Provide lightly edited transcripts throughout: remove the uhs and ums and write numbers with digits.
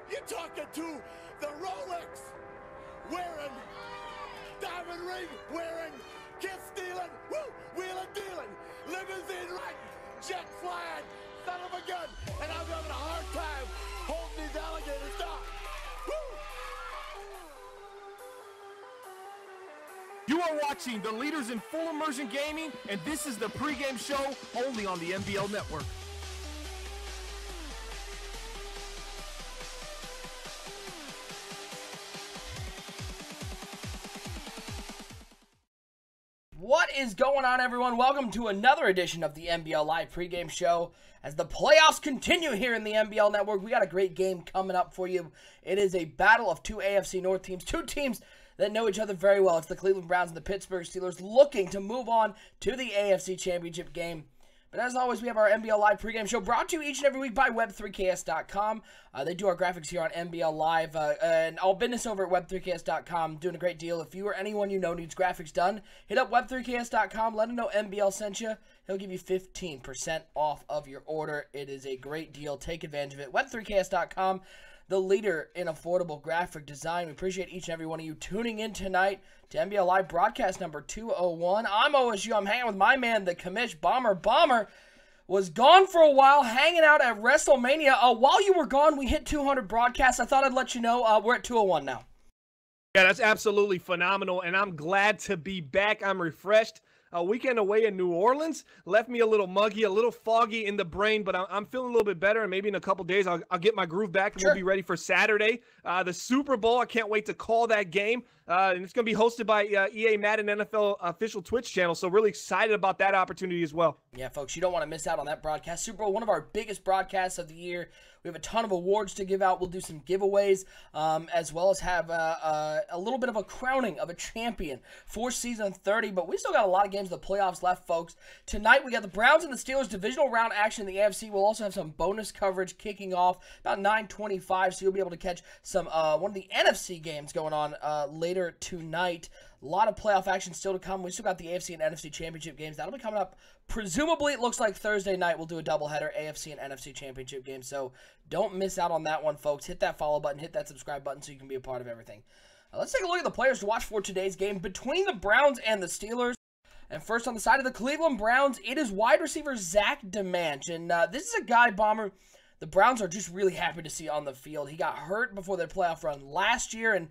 You're talking to the Rolex wearing, diamond ring wearing, kiss stealing, woo, wheeling dealing, limousine riding, jet flying, son of a gun, and I'm having a hard time holding these alligators down. Woo! You are watching the leaders in full immersion gaming, and this is the pregame show only on the NBL Network. What is going on, everyone? Welcome to another edition of the NBL Live pregame show. As the playoffs continue here in the NBL Network, we got a great game coming up for you. It is a battle of two AFC North teams, two teams that know each other very well. It's the Cleveland Browns and the Pittsburgh Steelers looking to move on to the AFC Championship game. But as always, we have our NBL Live pregame show brought to you each and every week by Web3KS.com. They do our graphics here on NBL Live. And all business over at Web3KS.com, doing a great deal. If you or anyone you know needs graphics done, hit up Web3KS.com. Let him know NBL sent you. He'll give you 15% off of your order. It is a great deal. Take advantage of it. Web3KS.com, the leader in affordable graphic design. We appreciate each and every one of you tuning in tonight to NBL Live broadcast number 201. I'm OSU. I'm hanging with my man, the commish Bomber. Bomber was gone for a while, hanging out at WrestleMania. While you were gone, we hit 200 broadcasts. I thought I'd let you know we're at 201 now. Yeah, that's absolutely phenomenal, and I'm glad to be back. I'm refreshed. A weekend away in New Orleans left me a little muggy, a little foggy in the brain, but I'm feeling a little bit better, and maybe in a couple days I'll get my groove back, and Sure. We'll be ready for Saturday. The Super Bowl, I can't wait to call that game, and it's going to be hosted by EA Madden NFL official Twitch channel, so really excited about that opportunity as well. Yeah, folks, you don't want to miss out on that broadcast. Super Bowl, one of our biggest broadcasts of the year. We have a ton of awards to give out. We'll do some giveaways, as well as have a little bit of a crowning of a champion for Season 30. But we still got a lot of games of the playoffs left, folks. Tonight, we got the Browns and the Steelers divisional round action in the AFC. We'll also have some bonus coverage kicking off about 9:25, so you'll be able to catch some one of the NFC games going on later tonight. A lot of playoff action still to come. We still got the AFC and NFC championship games. That'll be coming up. Presumably, it looks like Thursday night we'll do a doubleheader, AFC and NFC championship game. So don't miss out on that one, folks. Hit that follow button, hit that subscribe button so you can be a part of everything. Let's take a look at the players to watch for today's game between the Browns and the Steelers. And first on the side of the Cleveland Browns, it is wide receiver Zach DeManch. And this is a guy, Bomber, the Browns are just really happy to see on the field. He got hurt before their playoff run last year, and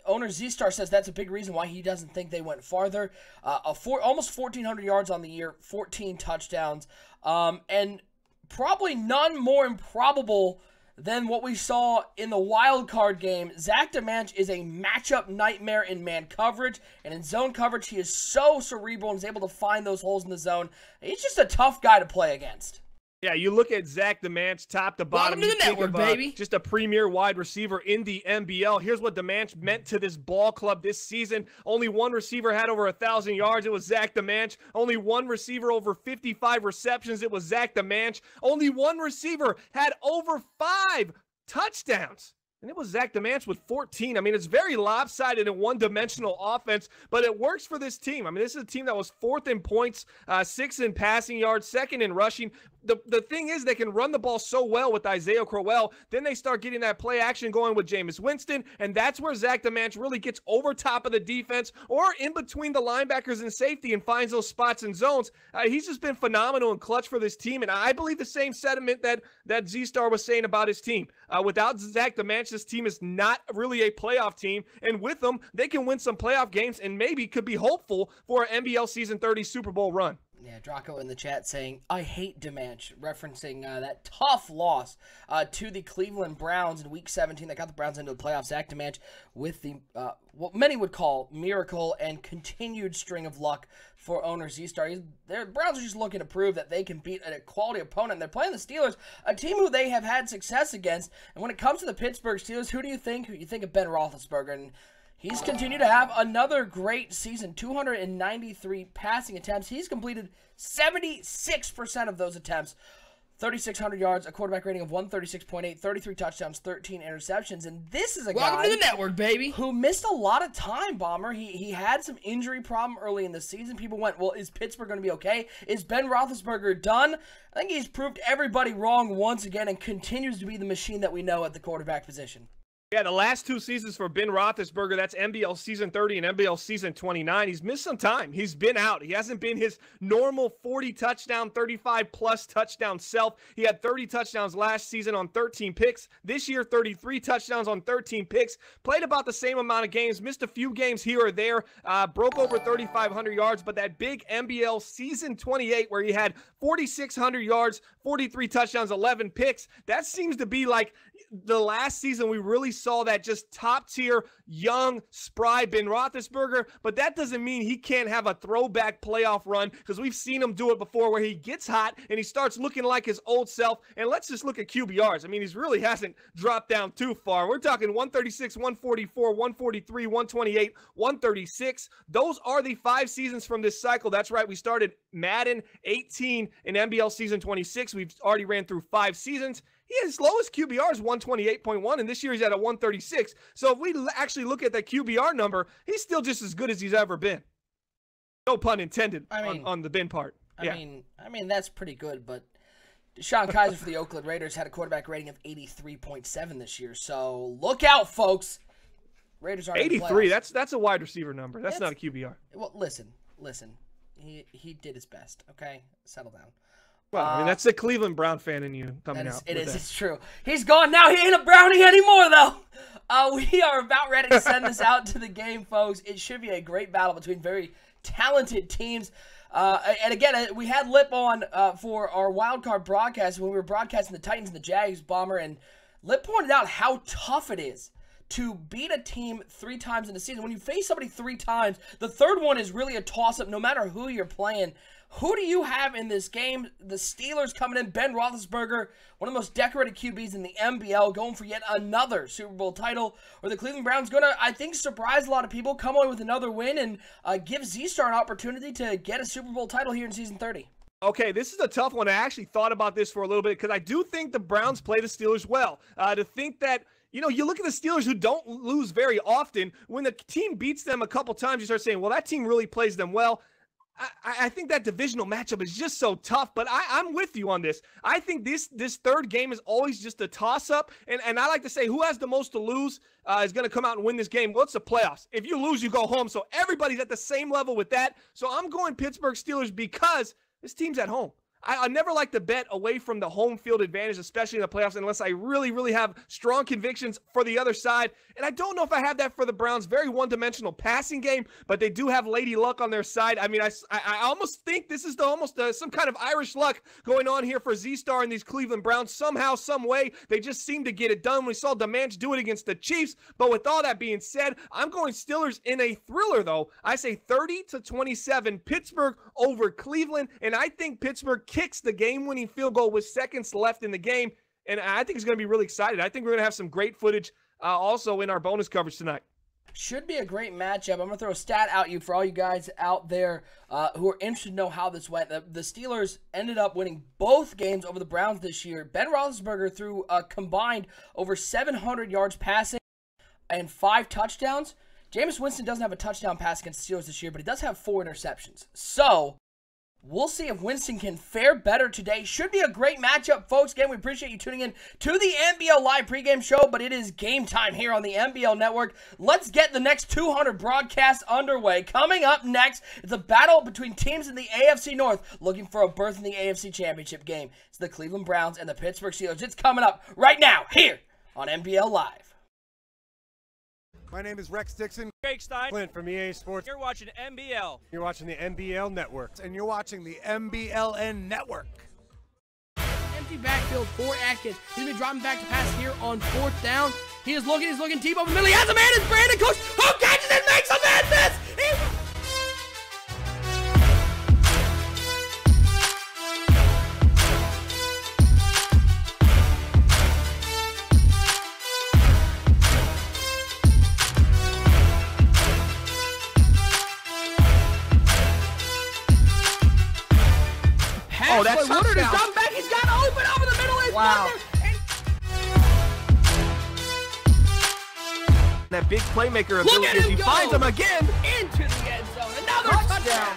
owner Z-Star says that's a big reason why he doesn't think they went farther. Almost 1,400 yards on the year, 14 touchdowns, and probably none more improbable than what we saw in the wild card game. Zach DeManch is a matchup nightmare in man coverage, and in zone coverage, he is so cerebral and is able to find those holes in the zone. He's just a tough guy to play against. Yeah, you look at Zach DeManch, top to bottom. Welcome to the network, baby. Just a premier wide receiver in the NBL. Here's what DeManch meant to this ball club this season. Only one receiver had over 1,000 yards. It was Zach DeManch. Only one receiver over 55 receptions. It was Zach DeManch. Only one receiver had over 5 touchdowns. And it was Zach DeManch with 14. I mean, it's very lopsided and one-dimensional offense, but it works for this team. I mean, this is a team that was 4th in points, 6th in passing yards, 2nd in rushing. The thing is, they can run the ball so well with Isaiah Crowell. Then they start getting that play action going with Jameis Winston, and that's where Zach DeManch really gets over top of the defense or in between the linebackers and safety and finds those spots and zones. He's just been phenomenal and clutch for this team, and I believe the same sentiment that Z-Star was saying about his team. Without Zach DeManch, this team is not really a playoff team, and with them, they can win some playoff games and maybe could be hopeful for an NBL Season 30 Super Bowl run. Yeah, Draco in the chat saying, I hate DeManch, referencing that tough loss to the Cleveland Browns in Week 17 that got the Browns into the playoffs. Zach DeManch with the, what many would call miracle and continued string of luck for owner Z-Star. The Browns are just looking to prove that they can beat a quality opponent. They're playing the Steelers, a team who they have had success against. And when it comes to the Pittsburgh Steelers, who do you think? You think of Ben Roethlisberger, and he's continued to have another great season, 293 passing attempts. He's completed 76% of those attempts. 3,600 yards, a quarterback rating of 136.8, 33 touchdowns, 13 interceptions. And this is a Welcome guy to the network, baby. who missed a lot of time, Bomber. He had some injury problem early in the season. People went, well, is Pittsburgh going to be okay? Is Ben Roethlisberger done? I think he's proved everybody wrong once again and continues to be the machine that we know at the quarterback position. Yeah, the last 2 seasons for Ben Roethlisberger, that's NBL season 30 and NBL season 29. He's missed some time. He's been out. He hasn't been his normal 40 touchdown, 35 plus touchdown self. He had 30 touchdowns last season on 13 picks. This year, 33 touchdowns on 13 picks. Played about the same amount of games, missed a few games here or there, broke over 3,500 yards, but that big NBL season 28 where he had 4,600 yards, 43 touchdowns, 11 picks, that seems to be like the last season we really saw that just top-tier, young, spry Ben Roethlisberger, but that doesn't mean he can't have a throwback playoff run because we've seen him do it before where he gets hot and he starts looking like his old self. And let's just look at QBRs. I mean, he really hasn't dropped down too far. We're talking 136, 144, 143, 128, 136. Those are the 5 seasons from this cycle. That's right. We started Madden 18 in NBL season 26. We've already ran through 5 seasons. His lowest QBR is 128.1, and this year he's at a 136. So if we actually look at that QBR number, he's still just as good as he's ever been. No pun intended on the Ben part. I mean that's pretty good, but Deshaun Kaiser for the Oakland Raiders had a quarterback rating of 83.7 this year. So look out, folks. Raiders aren't 83. That's a wide receiver number. That's not a QBR. Well, listen. He did his best. Okay, settle down. Well, I mean, that's the Cleveland Brown fan in you coming out. It is. It's true. He's gone now. He ain't a Brownie anymore, though. We are about ready to send this out to the game, folks. It should be a great battle between very talented teams. And again, we had Lip on for our wild card broadcast when we were broadcasting the Titans and the Jags, Bomber, and Lip pointed out how tough it is to beat a team 3 times in a season. When you face somebody 3 times, the third one is really a toss-up no matter who you're playing. Who do you have in this game? The Steelers coming in, Ben Roethlisberger, one of the most decorated QBs in the NBL, going for yet another Super Bowl title. Or the Cleveland Browns going to, I think, surprise a lot of people, come away with another win, and give Z-Star an opportunity to get a Super Bowl title here in Season 30. Okay, this is a tough one. I actually thought about this for a little bit because I do think the Browns play the Steelers well. To think that, you know, you look at the Steelers who don't lose very often. When the team beats them a couple times, you start saying, well, that team really plays them well. I think that divisional matchup is just so tough, but I'm with you on this. I think this third game is always just a toss-up, and I like to say who has the most to lose is going to come out and win this game. Well, it's the playoffs. If you lose, you go home, so everybody's at the same level with that. So I'm going Pittsburgh Steelers because this team's at home. I never like to bet away from the home field advantage, especially in the playoffs, unless I really, really have strong convictions for the other side. And I don't know if I have that for the Browns. Very one-dimensional passing game, but they do have Lady Luck on their side. I mean, I almost think this is some kind of Irish luck going on here for Z-Star and these Cleveland Browns. Somehow, some way, they just seem to get it done. We saw DeManch do it against the Chiefs. But with all that being said, I'm going Steelers in a thriller, though. I say 30-27, Pittsburgh over Cleveland, and I think Pittsburgh kicks the game-winning field goal with seconds left in the game, and I think it's going to be really excited. I think we're going to have some great footage also in our bonus coverage tonight. Should be a great matchup. I'm going to throw a stat out you for all you guys out there who are interested to know how this went. The Steelers ended up winning both games over the Browns this year. Ben Roethlisberger threw a combined over 700 yards passing and 5 touchdowns. Jameis Winston doesn't have a touchdown pass against the Steelers this year, but he does have 4 interceptions. So we'll see if Winston can fare better today. Should be a great matchup, folks. Again, we appreciate you tuning in to the NBL Live pregame show, but it is game time here on the NBL Network. Let's get the next 200 broadcasts underway. Coming up next, it's a battle between teams in the AFC North looking for a berth in the AFC Championship game. It's the Cleveland Browns and the Pittsburgh Steelers. It's coming up right now here on NBL Live. My name is Rex Dixon. Jake Stein. Clint from EA Sports. You're watching NBL. You're watching the NBL Network. And you're watching the NBLN Network. Empty backfield for Atkins. He's been dropping back to pass here on 4th down. He's looking deep over the middle. He has a man. It's Brandon Cooks. Who catches it, makes a man miss. Oh, that's Woodard is touchdown. dropping back. He's got to open up. Wow. And That big playmaker look ability at as him he go. finds him again. Into the end zone. Another touchdown.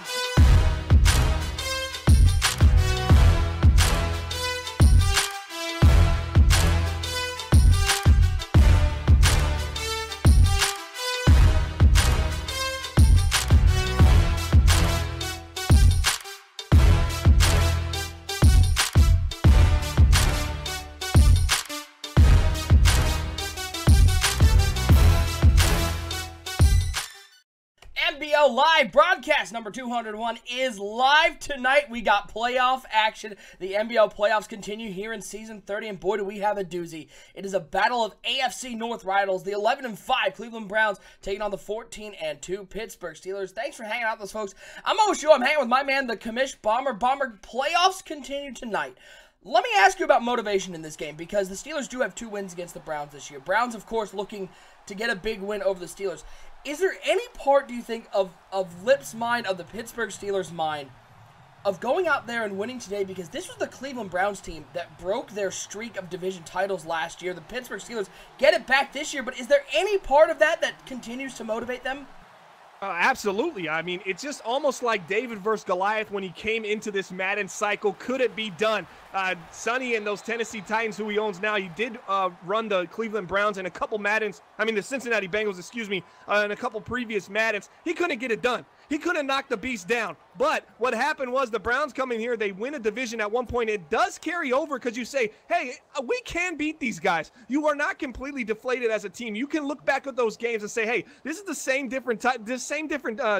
NBL Live broadcast number 201 is live tonight. We got playoff action. The NBL playoffs continue here in season 30, and boy, do we have a doozy. It is a battle of AFC North rivals. The 11-5 Cleveland Browns taking on the 14-2 Pittsburgh Steelers. Thanks for hanging out with us, folks. I'm Osho. I'm hanging with my man, the commish Bomber. Bomber, playoffs continue tonight. Let me ask you about motivation in this game, because the Steelers do have 2 wins against the Browns this year. Browns, of course, looking to get a big win over the Steelers. Is there any part, do you think, of Lip's mind, of the Pittsburgh Steelers' mind, of going out there and winning today? Because this was the Cleveland Browns team that broke their streak of division titles last year. The Pittsburgh Steelers get it back this year, but is there any part of that that continues to motivate them? Absolutely. I mean, it's just almost like David versus Goliath when he came into this Madden cycle. Could it be done? Sonny and those Tennessee Titans, who he owns now, he did run the Cleveland Browns and a couple Maddens, the Cincinnati Bengals, excuse me, and a couple previous Maddens. He couldn't get it done. He couldn't knock the beast down. But what happened was the Browns come in here, they win a division at one point. It does carry over because you say, hey, we can beat these guys. You are not completely deflated as a team. You can look back at those games and say, hey, this is the same different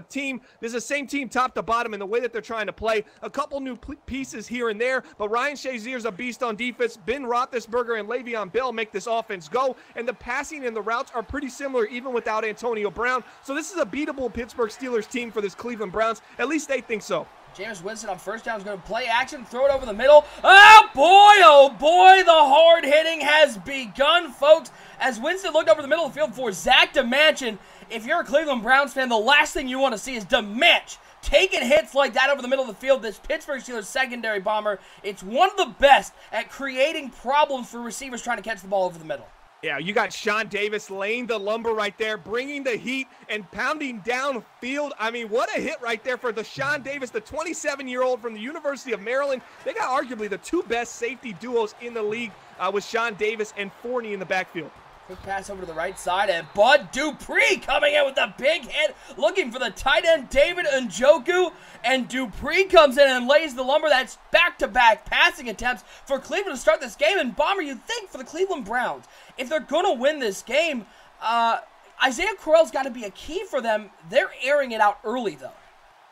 team. This is the same team top to bottom in the way that they're trying to play. A couple new pieces here and there, but Ryan Shazier's a beast on defense. Ben Roethlisberger and Le'Veon Bell make this offense go, and the passing and the routes are pretty similar even without Antonio Brown. So this is a beatable Pittsburgh Steelers team for this Cleveland Browns. At least they think so. Jameis Winston on first down is going to play action, throw it over the middle. Oh boy, the hard hitting has begun, folks. As Winston looked over the middle of the field for Zach DeManchin. If you're a Cleveland Browns fan, the last thing you want to see is DeManch taking hits like that over the middle of the field. This Pittsburgh Steelers secondary, Bomber, it's one of the best at creating problems for receivers trying to catch the ball over the middle. Yeah, you got Sean Davis laying the lumber right there, bringing the heat and pounding downfield. I mean, what a hit right there for the Sean Davis, the 27-year-old from the University of Maryland. They got arguably the 2 best safety duos in the league with Sean Davis and Forney in the backfield. Quick pass over to the right side, and Bud Dupree coming in with a big hit, looking for the tight end David Njoku, and Dupree comes in and lays the lumber. That's back-to-back passing attempts for Cleveland to start this game. And Bomber, you'd think for the Cleveland Browns, if they're going to win this game, Isaiah Crowell's got to be a key for them. They're airing it out early, though.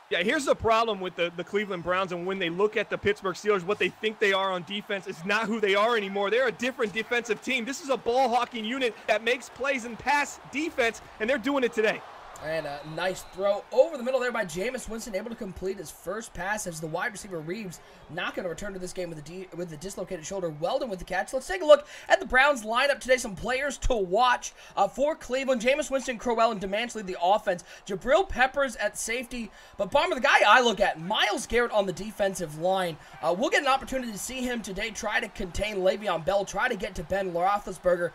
Yeah, here's the problem with the Cleveland Browns, and when they look at the Pittsburgh Steelers, what they think they are on defense is not who they are anymore. They're a different defensive team. This is a ball-hawking unit that makes plays and pass defense, and they're doing it today. And a nice throw over the middle there by Jameis Winston, able to complete his first pass as the wide receiver Reeves not going to return to this game with the dislocated shoulder. Weldon with the catch. Let's take a look at the Browns lineup today. Some players to watch for Cleveland. Jameis Winston, Crowell, and DeManch lead the offense. Jabril Peppers at safety. But Bomber, the guy I look at, Myles Garrett on the defensive line. We'll get an opportunity to see him today try to contain Le'Veon Bell, try to get to Ben Roethlisberger.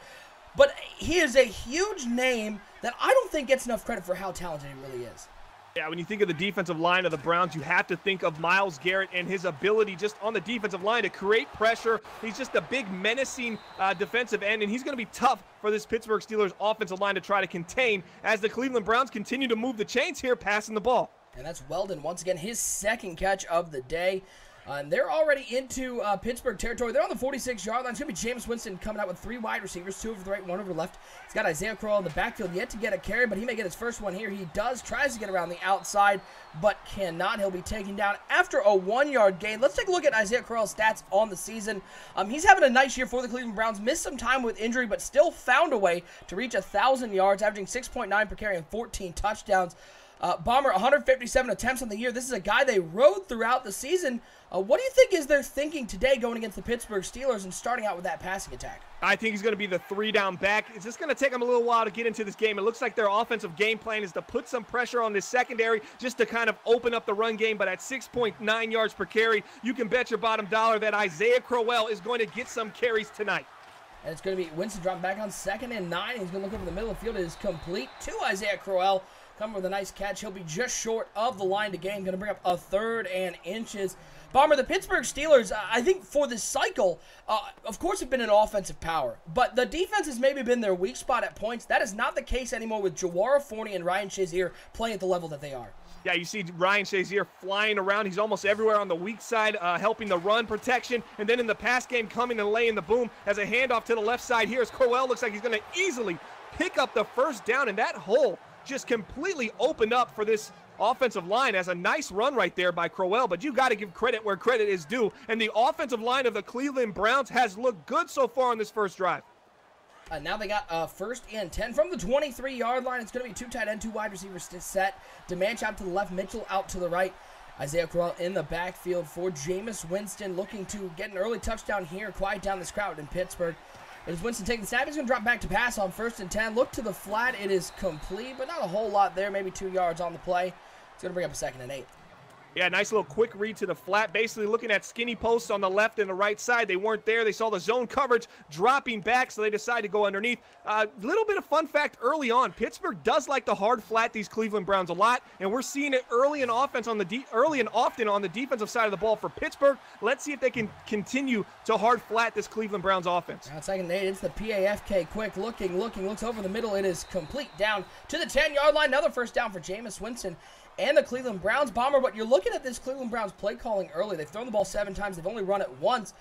But he is a huge name that I don't think gets enough credit for how talented he really is. Yeah, when you think of the defensive line of the Browns, you have to think of Myles Garrett and his ability just on the defensive line to create pressure. He's just a big, menacing defensive end, and he's going to be tough for this Pittsburgh Steelers offensive line to try to contain as the Cleveland Browns continue to move the chains here, passing the ball. And that's Weldon, once again, his second catch of the day. And they're already into Pittsburgh territory. They're on the 46-yard line. It's going to be Jameis Winston coming out with 3 wide receivers, 2 over the right, 1 over the left. He's got Isaiah Crowell in the backfield, yet to get a carry, but he may get his first one here. He does, tries to get around the outside, but cannot. He'll be taken down after a 1-yard gain. Let's take a look at Isaiah Crowell's stats on the season. He's having a nice year for the Cleveland Browns. Missed some time with injury, but still found a way to reach 1,000 yards, averaging 6.9 per carry and 14 touchdowns. Bomber, 157 attempts on the year. This is a guy they rode throughout the season. What do you think is their thinking today going against the Pittsburgh Steelers and starting out with that passing attack? I think he's going to be the 3-down back. It's just going to take him a little while to get into this game. It looks like their offensive game plan is to put some pressure on this secondary just to kind of open up the run game. But at 6.9 yards per carry, you can bet your bottom dollar that Isaiah Crowell is going to get some carries tonight. And it's going to be Winston dropping back on 2nd and 9. He's going to look over the middle of the field. It is complete to Isaiah Crowell. Coming with a nice catch. He'll be just short of the line to gain. Going to bring up a 3rd and inches. Bomber, the Pittsburgh Steelers, I think for this cycle, of course, have been an offensive power. But the defense has maybe been their weak spot at points. That is not the case anymore with Jawara Forney and Ryan Shazier playing at the level that they are. Yeah, you see Ryan Shazier flying around. He's almost everywhere on the weak side, helping the run protection. And then in the pass game, coming and laying the boom as a handoff to the left side here as Crowell looks like he's going to easily pick up the first down. And that hole just completely opened up for this offensive line as a nice run right there by Crowell, but you got to give credit where credit is due. And the offensive line of the Cleveland Browns has looked good so far on this first drive. Now they got 1st and 10 from the 23-yard line. It's going to be 2 tight end, 2 wide receivers set. DeManch out to the left, Mitchell out to the right. Isaiah Crowell in the backfield for Jameis Winston, looking to get an early touchdown here, quiet down this crowd in Pittsburgh. It is Winston taking the snap. He's going to drop back to pass on 1st and 10. Look to the flat. It is complete, but not a whole lot there. Maybe 2 yards on the play. It's going to bring up a 2nd and 8. Yeah, nice little quick read to the flat. Basically looking at skinny posts on the left and the right side. They weren't there. They saw the zone coverage dropping back, so they decided to go underneath. Little bit of fun fact early on. Pittsburgh does like to hard flat these Cleveland Browns a lot, and we're seeing it early and often on the defensive side of the ball for Pittsburgh. Let's see if they can continue to hard flat this Cleveland Browns offense. Now 2nd and 8. It's the PAFK. Quick looking, looks over the middle. It is complete down to the 10-yard line. Another first down for Jameis Winston and the Cleveland Browns. Bomber, but you're looking at this Cleveland Browns play calling early. They've thrown the ball 7 times. They've only run it once.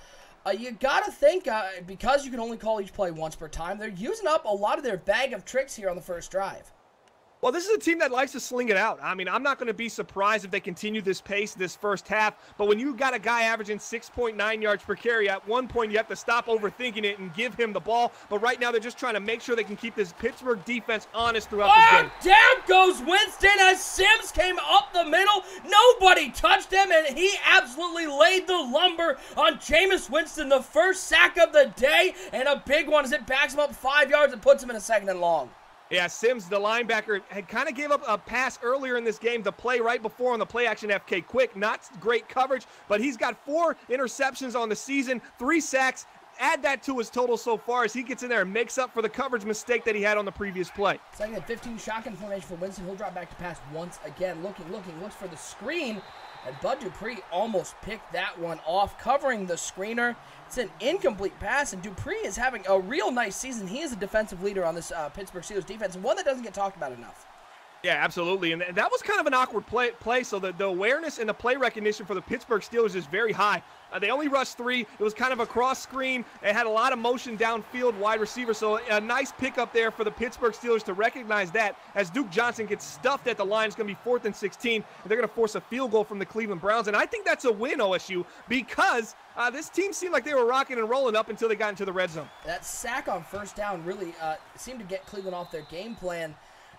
You got to think, because you can only call each play once per time, they're using up a lot of their bag of tricks here on the first drive. Well, this is a team that likes to sling it out. I mean, I'm not going to be surprised if they continue this pace this first half, but when you got a guy averaging 6.9 yards per carry, at one point you have to stop overthinking it and give him the ball. But right now they're just trying to make sure they can keep this Pittsburgh defense honest throughout this game. Down goes Winston as Sims came up the middle. Nobody touched him, and he absolutely laid the lumber on Jameis Winston. The first sack of the day, and a big one as it backs him up 5 yards and puts him in a 2nd and long. Yeah, Sims, the linebacker, had kind of gave up a pass earlier in this game. The play right before on the play action FK quick. Not great coverage, but he's got 4 interceptions on the season, 3 sacks. Add that to his total so far as he gets in there and makes up for the coverage mistake that he had on the previous play. 2nd and 15, shotgun formation for Winston. He'll drop back to pass once again. Looking, looks for the screen. And Bud Dupree almost picked that one off, covering the screener. It's an incomplete pass, and Dupree is having a real nice season. He is a defensive leader on this Pittsburgh Steelers defense, and one that doesn't get talked about enough. Yeah, absolutely. And that was kind of an awkward play. So the awareness and the play recognition for the Pittsburgh Steelers is very high. They only rushed 3. It was kind of a cross screen. It had a lot of motion downfield, wide receiver. So a nice pickup there for the Pittsburgh Steelers to recognize that as Duke Johnson gets stuffed at the line. It's going to be 4th and 16. And they're going to force a field goal from the Cleveland Browns. And I think that's a win, OSU, because this team seemed like they were rocking and rolling up until they got into the red zone. That sack on first down really seemed to get Cleveland off their game plan.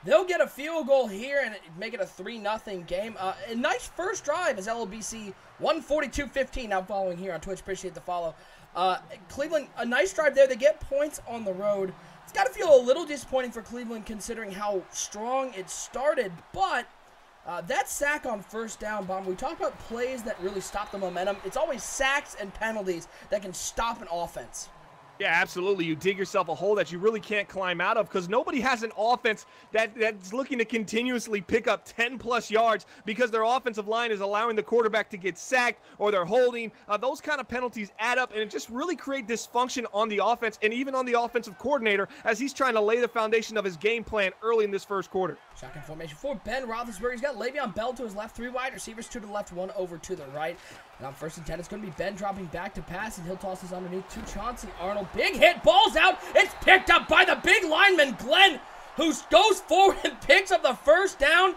They'll get a field goal here and make it a 3-0 game. A nice first drive as LOBC 142-15 now following here on Twitch. Appreciate the follow. Cleveland, a nice drive there. They get points on the road. It's got to feel a little disappointing for Cleveland considering how strong it started, but that sack on first down, Bomb, we talked about plays that really stop the momentum. It's always sacks and penalties that can stop an offense. Yeah, absolutely. You dig yourself a hole that you really can't climb out of because nobody has an offense that's looking to continuously pick up 10-plus yards because their offensive line is allowing the quarterback to get sacked or they're holding. Those kind of penalties add up, and it just really create dysfunction on the offense and even on the offensive coordinator as he's trying to lay the foundation of his game plan early in this first quarter. Shotgun formation for Ben Roethlisberger. He's got Le'Veon Bell to his left, 3 wide receivers, 2 to the left, 1 over to the right. And on 1st and 10, it's going to be Ben dropping back to pass, and he'll toss this underneath to Chauncey Arnold. Big hit, ball's out. It's picked up by the big lineman, Glenn, who goes forward and picks up the first down.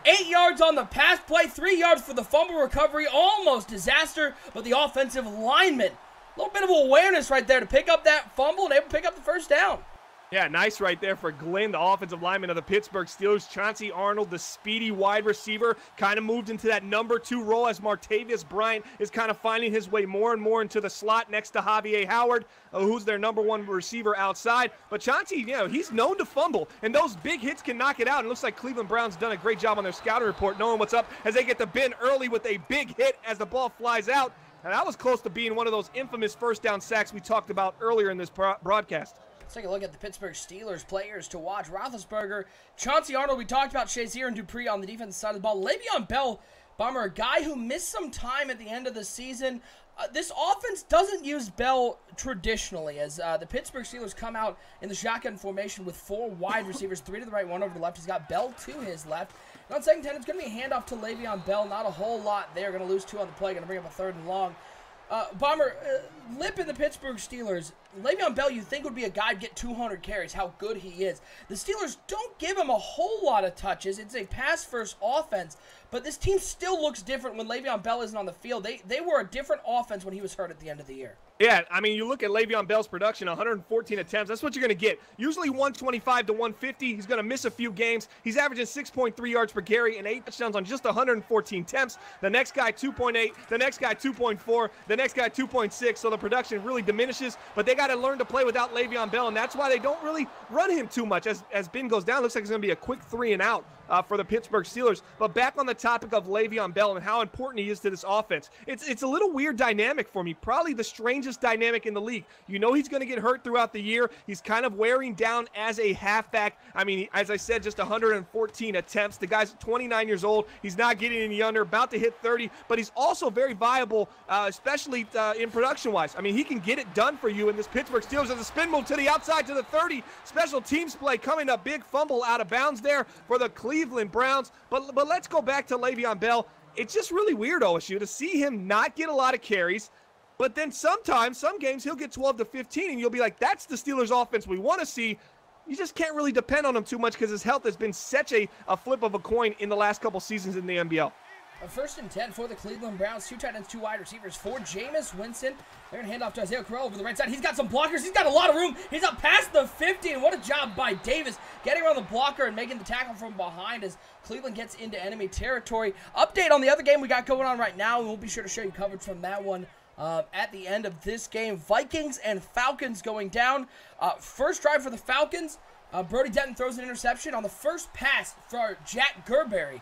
8 yards on the pass play, 3 yards for the fumble recovery. Almost disaster, but the offensive lineman, a little bit of awareness right there to pick up that fumble and able to pick up the first down. Yeah, nice right there for Glenn, the offensive lineman of the Pittsburgh Steelers. Chauncey Arnold, the speedy wide receiver, kind of moved into that number 2 role as Martavis Bryant is kind of finding his way more and more into the slot next to Javier Howard, who's their number 1 receiver outside. But Chauncey, you know, he's known to fumble, and those big hits can knock it out. And it looks like Cleveland Browns done a great job on their scouting report, knowing what's up as they get the bin early with a big hit as the ball flies out. And that was close to being one of those infamous first down sacks we talked about earlier in this broadcast. Let's take a look at the Pittsburgh Steelers players to watch. Roethlisberger, Chauncey Arnold, we talked about Shazier and Dupree on the defensive side of the ball. Le'Veon Bell, Bomber, a guy who missed some time at the end of the season. This offense doesn't use Bell traditionally, as the Pittsburgh Steelers come out in the shotgun formation with 4 wide receivers, 3 to the right, 1 over the left. He's got Bell to his left. And on second 10, it's going to be a handoff to Le'Veon Bell. Not a whole lot there. Going to lose 2 on the play. Going to bring up a 3rd and long. Bomber, lip in the Pittsburgh Steelers. Le'Veon Bell, you think would be a guy to get 200 carries, how good he is. The Steelers don't give him a whole lot of touches. It's a pass-first offense, but this team still looks different when Le'Veon Bell isn't on the field. They were a different offense when he was hurt at the end of the year. Yeah, I mean, you look at Le'Veon Bell's production, 114 attempts. That's what you're going to get. Usually 125 to 150. He's going to miss a few games. He's averaging 6.3 yards per carry and 8 touchdowns on just 114 attempts. The next guy, 2.8. The next guy, 2.4. The next guy, 2.6. So the production really diminishes, but they got to learn to play without Le'Veon Bell, and that's why they don't really run him too much. As Ben goes down, it looks like it's going to be a quick 3 and out for the Pittsburgh Steelers. But back on the topic of Le'Veon Bell and how important he is to this offense, it's a little weird dynamic for me, probably the strangest dynamic in the league. You know he's going to get hurt throughout the year. He's kind of wearing down as a halfback. I mean, as I said, just 114 attempts. The guy's 29 years old. He's not getting any younger, about to hit 30, but he's also very viable, especially in production-wise. I mean, he can get it done for you in this Pittsburgh Steelers. As a spin move to the outside to the 30. Special teams play coming up. Big fumble out of bounds there for the Cleveland Browns. But let's go back to Le'Veon Bell. It's just really weird, OSU, to see him not get a lot of carries. But then sometimes, some games, he'll get 12 to 15, and you'll be like, that's the Steelers offense we want to see. You just can't really depend on him too much because his health has been such a flip of a coin in the last couple seasons in the NBL. A 1st and 10 for the Cleveland Browns. 2 tight ends, 2 wide receivers for Jameis Winston. They're going to hand off to Isaiah Crowell over the right side. He's got some blockers. He's got a lot of room. He's up past the 50, and what a job by Davis getting around the blocker and making the tackle from behind as Cleveland gets into enemy territory. Update on the other game we got going on right now, and we'll be sure to show you coverage from that one at the end of this game. Vikings and Falcons going down. First drive for the Falcons. Brody Denton throws an interception on the first pass for Jack Gerberry.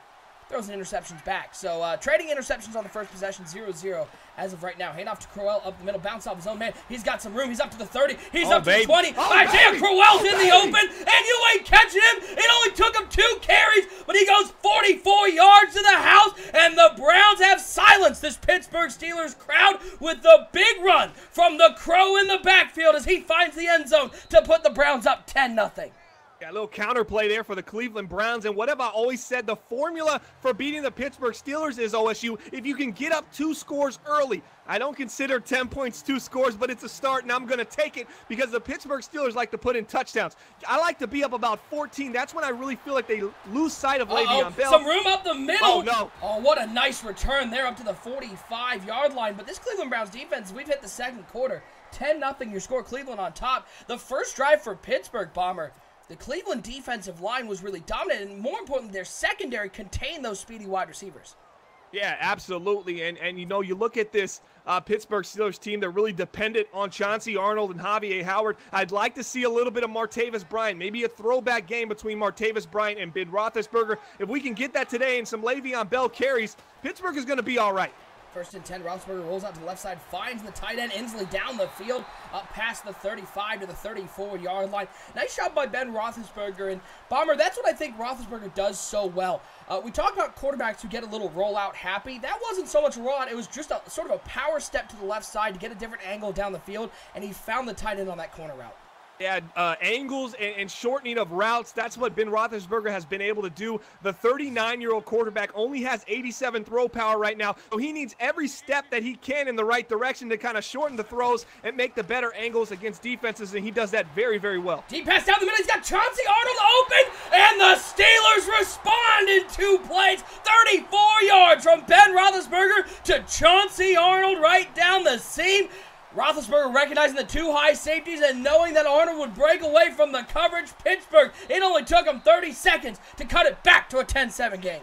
Throws an interceptions back. So trading interceptions on the first possession, 0-0 as of right now. Hand off to Crowell up the middle, bounce off his own man. He's got some room. He's up to the 30. He's up to the 20. Isaiah Crowell's in the open, and you ain't catching him. It only took him 2 carries, but he goes 44 yards to the house, and the Browns have silenced this Pittsburgh Steelers crowd with the big run from the Crow in the backfield as he finds the end zone to put the Browns up 10-0. Yeah, a little counterplay there for the Cleveland Browns. And what have I always said? The formula for beating the Pittsburgh Steelers is, OSU, if you can get up 2 scores early. I don't consider 10 points 2 scores, but it's a start, and I'm going to take it because the Pittsburgh Steelers like to put in touchdowns. I like to be up about 14. That's when I really feel like they lose sight of Le'Veon Bell. Some room up the middle. Oh, no. Oh, what a nice return there up to the 45-yard line. But this Cleveland Browns defense, we've hit the second quarter. 10-0 your score, Cleveland on top. The first drive for Pittsburgh, Bomber, the Cleveland defensive line was really dominant, and more importantly, their secondary contained those speedy wide receivers. Yeah, absolutely. And you know, you look at this Pittsburgh Steelers team, they're really dependent on Chauncey Arnold and Javier Howard. I'd like to see a little bit of Martavis Bryant, maybe a throwback game between Martavis Bryant and Ben Roethlisberger. If we can get that today and some Le'Veon Bell carries, Pittsburgh is going to be all right. 1st and 10, Roethlisberger rolls out to the left side, finds the tight end, Inslee down the field, up past the 35 to the 34-yard line. Nice job by Ben Roethlisberger, and Bomber, that's what I think Roethlisberger does so well. We talk about quarterbacks who get a little rollout happy. That wasn't so much a rollout, it was just a sort of a power step to the left side to get a different angle down the field, and he found the tight end on that corner route. Yeah, angles and shortening of routes, that's what Ben Roethlisberger has been able to do. The 39-year-old quarterback only has 87 throw power right now, so he needs every step that he can in the right direction to kind of shorten the throws and make the better angles against defenses, and he does that very, very well. Deep pass down the middle, he's got Chauncey Arnold open, and the Steelers respond in 2 plays. 34 yards from Ben Roethlisberger to Chauncey Arnold right down the seam. Roethlisberger recognizing the two high safeties and knowing that Arnold would break away from the coverage. Pittsburgh, it only took him 30 seconds to cut it back to a 10-7 game.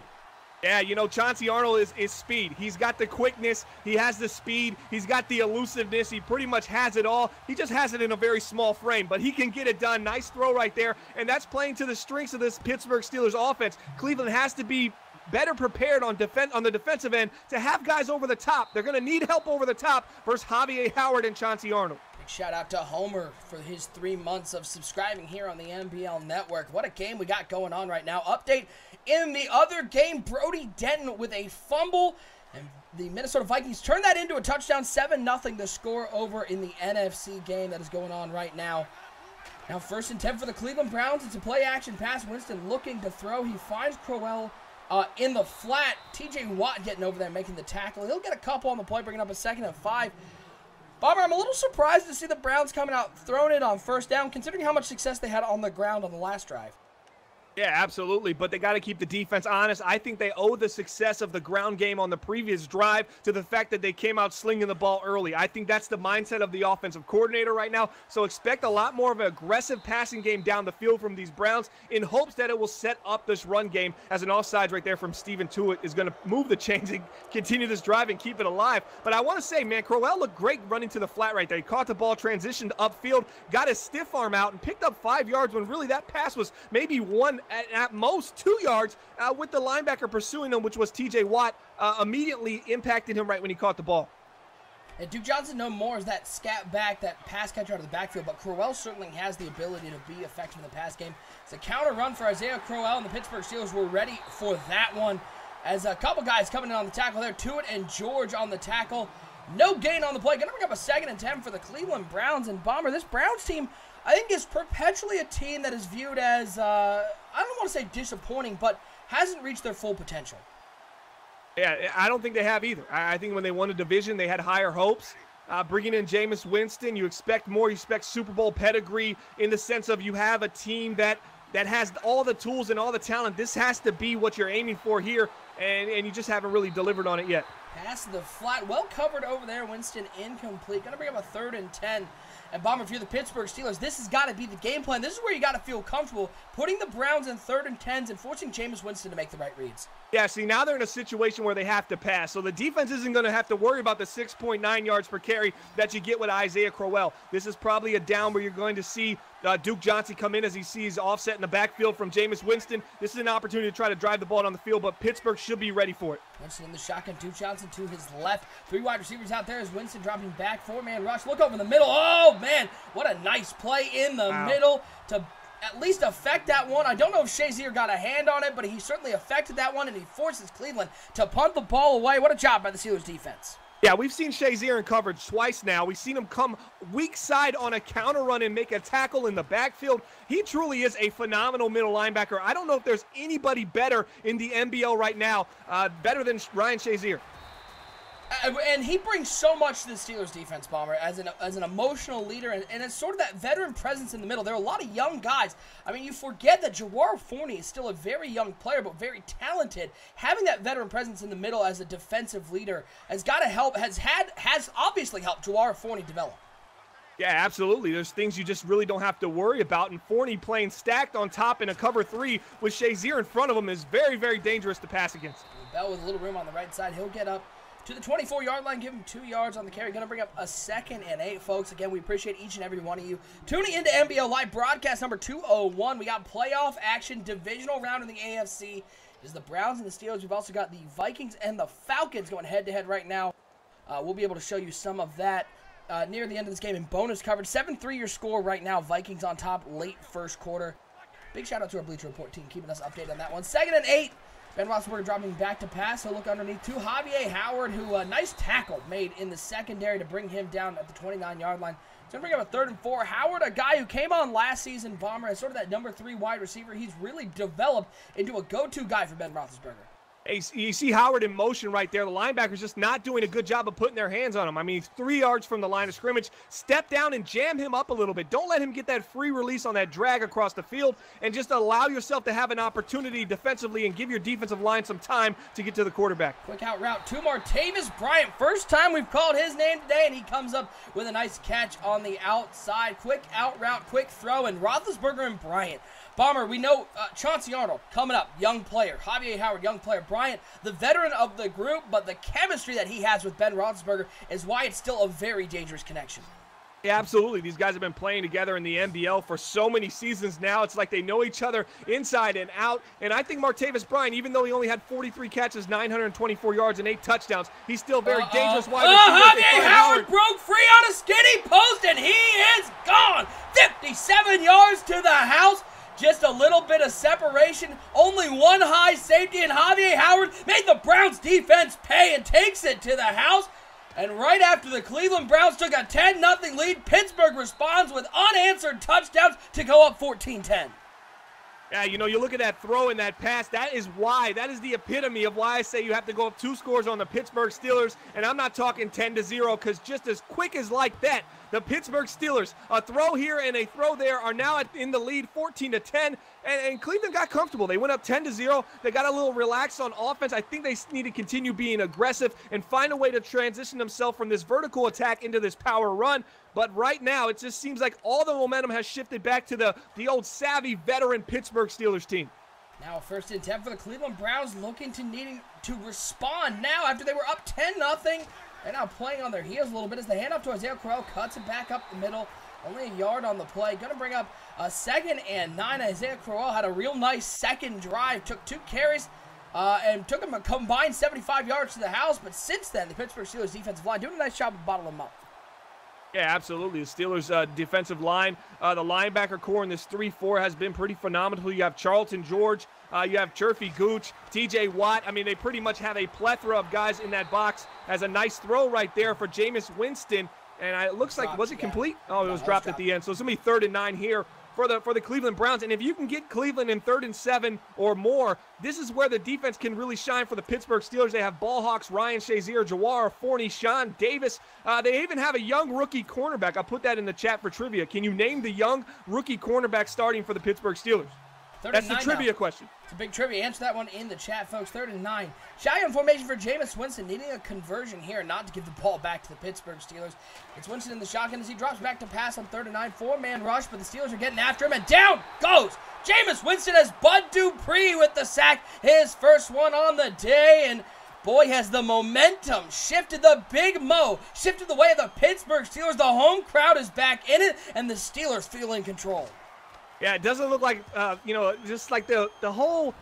Yeah, you know, Chauncey Arnold is speed. He's got the quickness. He has the speed. He's got the elusiveness. He pretty much has it all. He just has it in a very small frame, but he can get it done. Nice throw right there, and that's playing to the strengths of this Pittsburgh Steelers offense. Cleveland has to be better prepared on the defensive end to have guys over the top. They're going to need help over the top versus Javier Howard and Chauncey Arnold. Big shout out to Homer for his 3 months of subscribing here on the NBL Network. What a game we got going on right now. Update in the other game, Brody Denton with a fumble, and the Minnesota Vikings turn that into a touchdown, 7-0 the score over in the NFC game that is going on right now. Now 1st and 10 for the Cleveland Browns. It's a play action pass. Winston looking to throw. He finds Crowell in the flat. TJ Watt getting over there making the tackle. He'll get a couple on the play, bringing up a 2nd and 5. Bomber, I'm a little surprised to see the Browns coming out throwing it on 1st down, considering how much success they had on the ground on the last drive. Yeah, absolutely, but they got to keep the defense honest. I think they owe the success of the ground game on the previous drive to the fact that they came out slinging the ball early. I think that's the mindset of the offensive coordinator right now, so expect a lot more of an aggressive passing game down the field from these Browns in hopes that it will set up this run game, as an offsides right there from Steven Tuitt is going to move the chains and continue this drive and keep it alive. But I want to say, man, Crowell looked great running to the flat right there. He caught the ball, transitioned upfield, got his stiff arm out, and picked up 5 yards when really that pass was maybe at most 2 yards with the linebacker pursuing him, which was TJ Watt, immediately impacted him right when he caught the ball. And Duke Johnson no more as that scat back, that pass catcher out of the backfield, but Crowell certainly has the ability to be effective in the pass game. It's a counter run for Isaiah Crowell, and the Pittsburgh Steelers were ready for that one. As a couple guys coming in on the tackle there, Tuitt and George on the tackle. No gain on the play. Going to bring up a 2nd and 10 for the Cleveland Browns. And Bomber, this Browns team, I think, is perpetually a team that is viewed as, I don't want to say disappointing, but hasn't reached their full potential. Yeah, I don't think they have either. I think when they won a division, they had higher hopes. Bringing in Jameis Winston, you expect more. You expect Super Bowl pedigree in the sense of you have a team that has all the tools and all the talent. This has to be what you're aiming for here, and you just haven't really delivered on it yet. Pass to the flat, well covered over there. Winston incomplete. Going to bring up a 3rd and 10. And Bomber, if you're the Pittsburgh Steelers, this has got to be the game plan. This is where you got to feel comfortable putting the Browns in 3rd and 10s and forcing Jameis Winston to make the right reads. Yeah, see, now they're in a situation where they have to pass. So the defense isn't going to have to worry about the 6.9 yards per carry that you get with Isaiah Crowell. This is probably a down where you're going to see Duke Johnson come in as he sees offset in the backfield from Jameis Winston. This is an opportunity to try to drive the ball down the field, but Pittsburgh should be ready for it. Winston in the shotgun, Duke Johnson to his left. 3 wide receivers out there as Winston dropping back. 4-man rush. Look over the middle. Oh, man. What a nice play in the middle to at least affect that one. I don't know if Shazier got a hand on it, but he certainly affected that one, and he forces Cleveland to punt the ball away. What a job by the Steelers defense. Yeah, we've seen Shazier in coverage twice now. We've seen him come weak side on a counter run and make a tackle in the backfield. He truly is a phenomenal middle linebacker. I don't know if there's anybody better in the NBL right now, better than Ryan Shazier. And he brings so much to the Steelers defense, Bomber, as an emotional leader, and it's sort of that veteran presence in the middle. There are a lot of young guys. I mean, you forget that Jawar Forney is still a very young player, but very talented. Having that veteran presence in the middle as a defensive leader has got to help, has obviously helped Jawar Forney develop. Yeah, absolutely. There's things you just really don't have to worry about, and Forney playing stacked on top in a cover 3 with Shazier in front of him is very, very dangerous to pass against. Bell with a little room on the right side. He'll get up to the 24-yard line, give him 2 yards on the carry. Going to bring up a 2nd and 8, folks. Again, we appreciate each and every one of you tuning into NBL Live broadcast number 201. We got playoff action, divisional round in the AFC. Is the Browns and the Steelers. We've also got the Vikings and the Falcons going head-to-head right now. We'll be able to show you some of that near the end of this game in bonus coverage. 7-3 your score right now. Vikings on top late first quarter. Big shout-out to our Bleacher Report team keeping us updated on that one. 2nd and 8. Ben Roethlisberger dropping back to pass. He'll look underneath to Javier Howard, who a nice tackle made in the secondary to bring him down at the 29-yard line. He's going to bring up a 3rd and 4. Howard, a guy who came on last season, Bomber, as sort of that number 3 wide receiver. He's really developed into a go-to guy for Ben Roethlisberger. You see Howard in motion right there. The linebacker's just not doing a good job of putting their hands on him. I mean, he's 3 yards from the line of scrimmage. Step down and jam him up a little bit. Don't let him get that free release on that drag across the field, and just allow yourself to have an opportunity defensively and give your defensive line some time to get to the quarterback. Quick out route to Martavis Bryant. First time we've called his name today, and he comes up with a nice catch on the outside. Quick out route, quick throw, and Roethlisberger and Bryant. Bomber, we know Chauncey Arnold coming up, young player. Javier Howard, young player. Bryant, the veteran of the group, but the chemistry that he has with Ben Roethlisberger is why it's still a very dangerous connection. Yeah, absolutely. These guys have been playing together in the NBL for so many seasons now. It's like they know each other inside and out. And I think Martavis Bryant, even though he only had 43 catches, 924 yards, and 8 touchdowns, he's still very dangerous wide receiver. Javier Howard broke free on a skinny post, and he is gone. 57 yards to the house. Just a little bit of separation. Only one high safety, and Javier Howard made the Browns defense pay and takes it to the house. And right after the Cleveland Browns took a 10-0 lead, Pittsburgh responds with unanswered touchdowns to go up 14-10. Yeah, you know, you look at that throw and that pass, that is the epitome of why I say you have to go up 2 scores on the Pittsburgh Steelers, and I'm not talking 10-0, because just as quick as like that, the Pittsburgh Steelers, a throw here and a throw there, are now in the lead 14-10, and Cleveland got comfortable. They went up 10-0. They got a little relaxed on offense. I think they need to continue being aggressive and find a way to transition themselves from this vertical attack into this power run. But right now, it just seems like all the momentum has shifted back to the old savvy veteran Pittsburgh Steelers team. Now 1st and 10 for the Cleveland Browns, looking to needing to respond now after they were up 10-0. They're now playing on their heels a little bit as they hand off to Isaiah Crowell, cuts it back up the middle. Only a yard on the play. Going to bring up a 2nd and 9. Isaiah Crowell had a real nice second drive. Took 2 carries and took him a combined 75 yards to the house. But since then, the Pittsburgh Steelers defensive line doing a nice job of bottling them up. Yeah, absolutely. The Steelers' defensive line, the linebacker core in this 3-4 has been pretty phenomenal. You have Charlton George, you have Churfy Gooch, TJ Watt. I mean, they pretty much have a plethora of guys in that box. As a nice throw right there for Jameis Winston. And it looks like, was it complete? Oh, it was dropped at the end. So it's going to be 3rd and 9 here for the Cleveland Browns. And if you can get Cleveland in 3rd and 7 or more, this is where the defense can really shine for the Pittsburgh Steelers. They have ball hawks Ryan Shazier, Jawar Forney, Sean Davis. They even have a young rookie cornerback. I'll put that in the chat for trivia. Can you name the young rookie cornerback starting for the Pittsburgh Steelers? That's the trivia question. It's a big trivia. Answer that one in the chat, folks. 3rd and 9. Shotgun formation for Jameis Winston, needing a conversion here, not to give the ball back to the Pittsburgh Steelers. It's Winston in the shotgun as he drops back to pass on 3rd and 9. 4-man rush, but the Steelers are getting after him, and down goes Jameis Winston as Bud Dupree with the sack. His first one on the day, and boy, has the momentum shifted. The Big Mo shifted the way of the Pittsburgh Steelers. The home crowd is back in it, and the Steelers feel in control. Yeah, it doesn't look like, just like the whole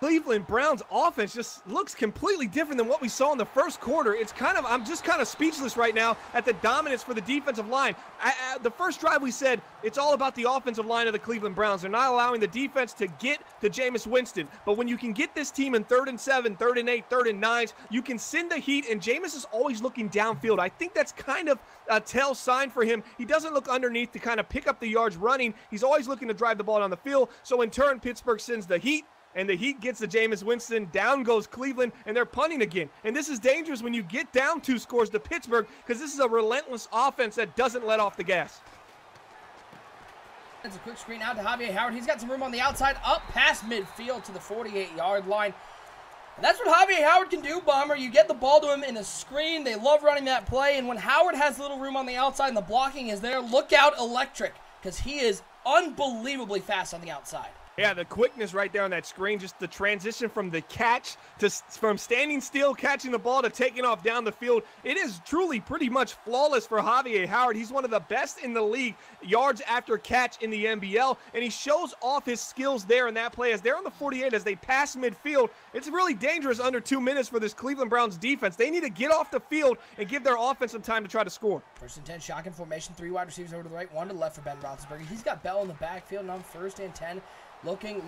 Cleveland Browns offense just looks completely different than what we saw in the first quarter. It's kind of, I'm just kind of speechless right now at the dominance for the defensive line. The first drive we said it's all about the offensive line of the Cleveland Browns. They're not allowing the defense to get to Jameis Winston. But when you can get this team in 3rd and 7, 3rd and 8, 3rd and 9s, you can send the heat, and Jameis is always looking downfield. I think that's kind of a tell sign for him. He doesn't look underneath to kind of pick up the yards running. He's always looking to drive the ball down the field. So in turn, Pittsburgh sends the heat, and the heat gets to Jameis Winston. Down goes Cleveland, and they're punting again. And this is dangerous when you get down 2 scores to Pittsburgh, because this is a relentless offense that doesn't let off the gas. It's a quick screen out to Javier Howard. He's got some room on the outside, up past midfield to the 48-yard line. And that's what Javier Howard can do, Bomber. You get the ball to him in a screen. They love running that play. And when Howard has little room on the outside and the blocking is there, look out electric, because he is unbelievably fast on the outside. Yeah, the quickness right there on that screen, just the transition from the catch to from standing still, catching the ball, to taking off down the field. It is truly pretty much flawless for Javier Howard. He's one of the best in the league, yards after catch in the NBL, and he shows off his skills there in that play as they're on the 48 as they pass midfield. It's really dangerous under 2 minutes for this Cleveland Browns defense. They need to get off the field and give their offense some time to try to score. 1st and 10, shotgun formation, 3 wide receivers over to the right, 1 to the left for Ben Roethlisberger. He's got Bell in the backfield, and on 1st and 10. Looking,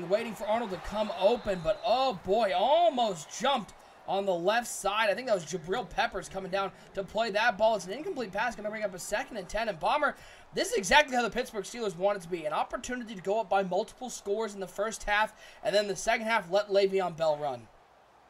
waiting for Arnold to come open, but oh boy, almost jumped on the left side. I think that was Jabril Peppers coming down to play that ball. It's an incomplete pass, going to bring up a 2nd and 10. And Bomber, this is exactly how the Pittsburgh Steelers want it to be. An opportunity to go up by multiple scores in the first half, and then the second half, let Le'Veon Bell run.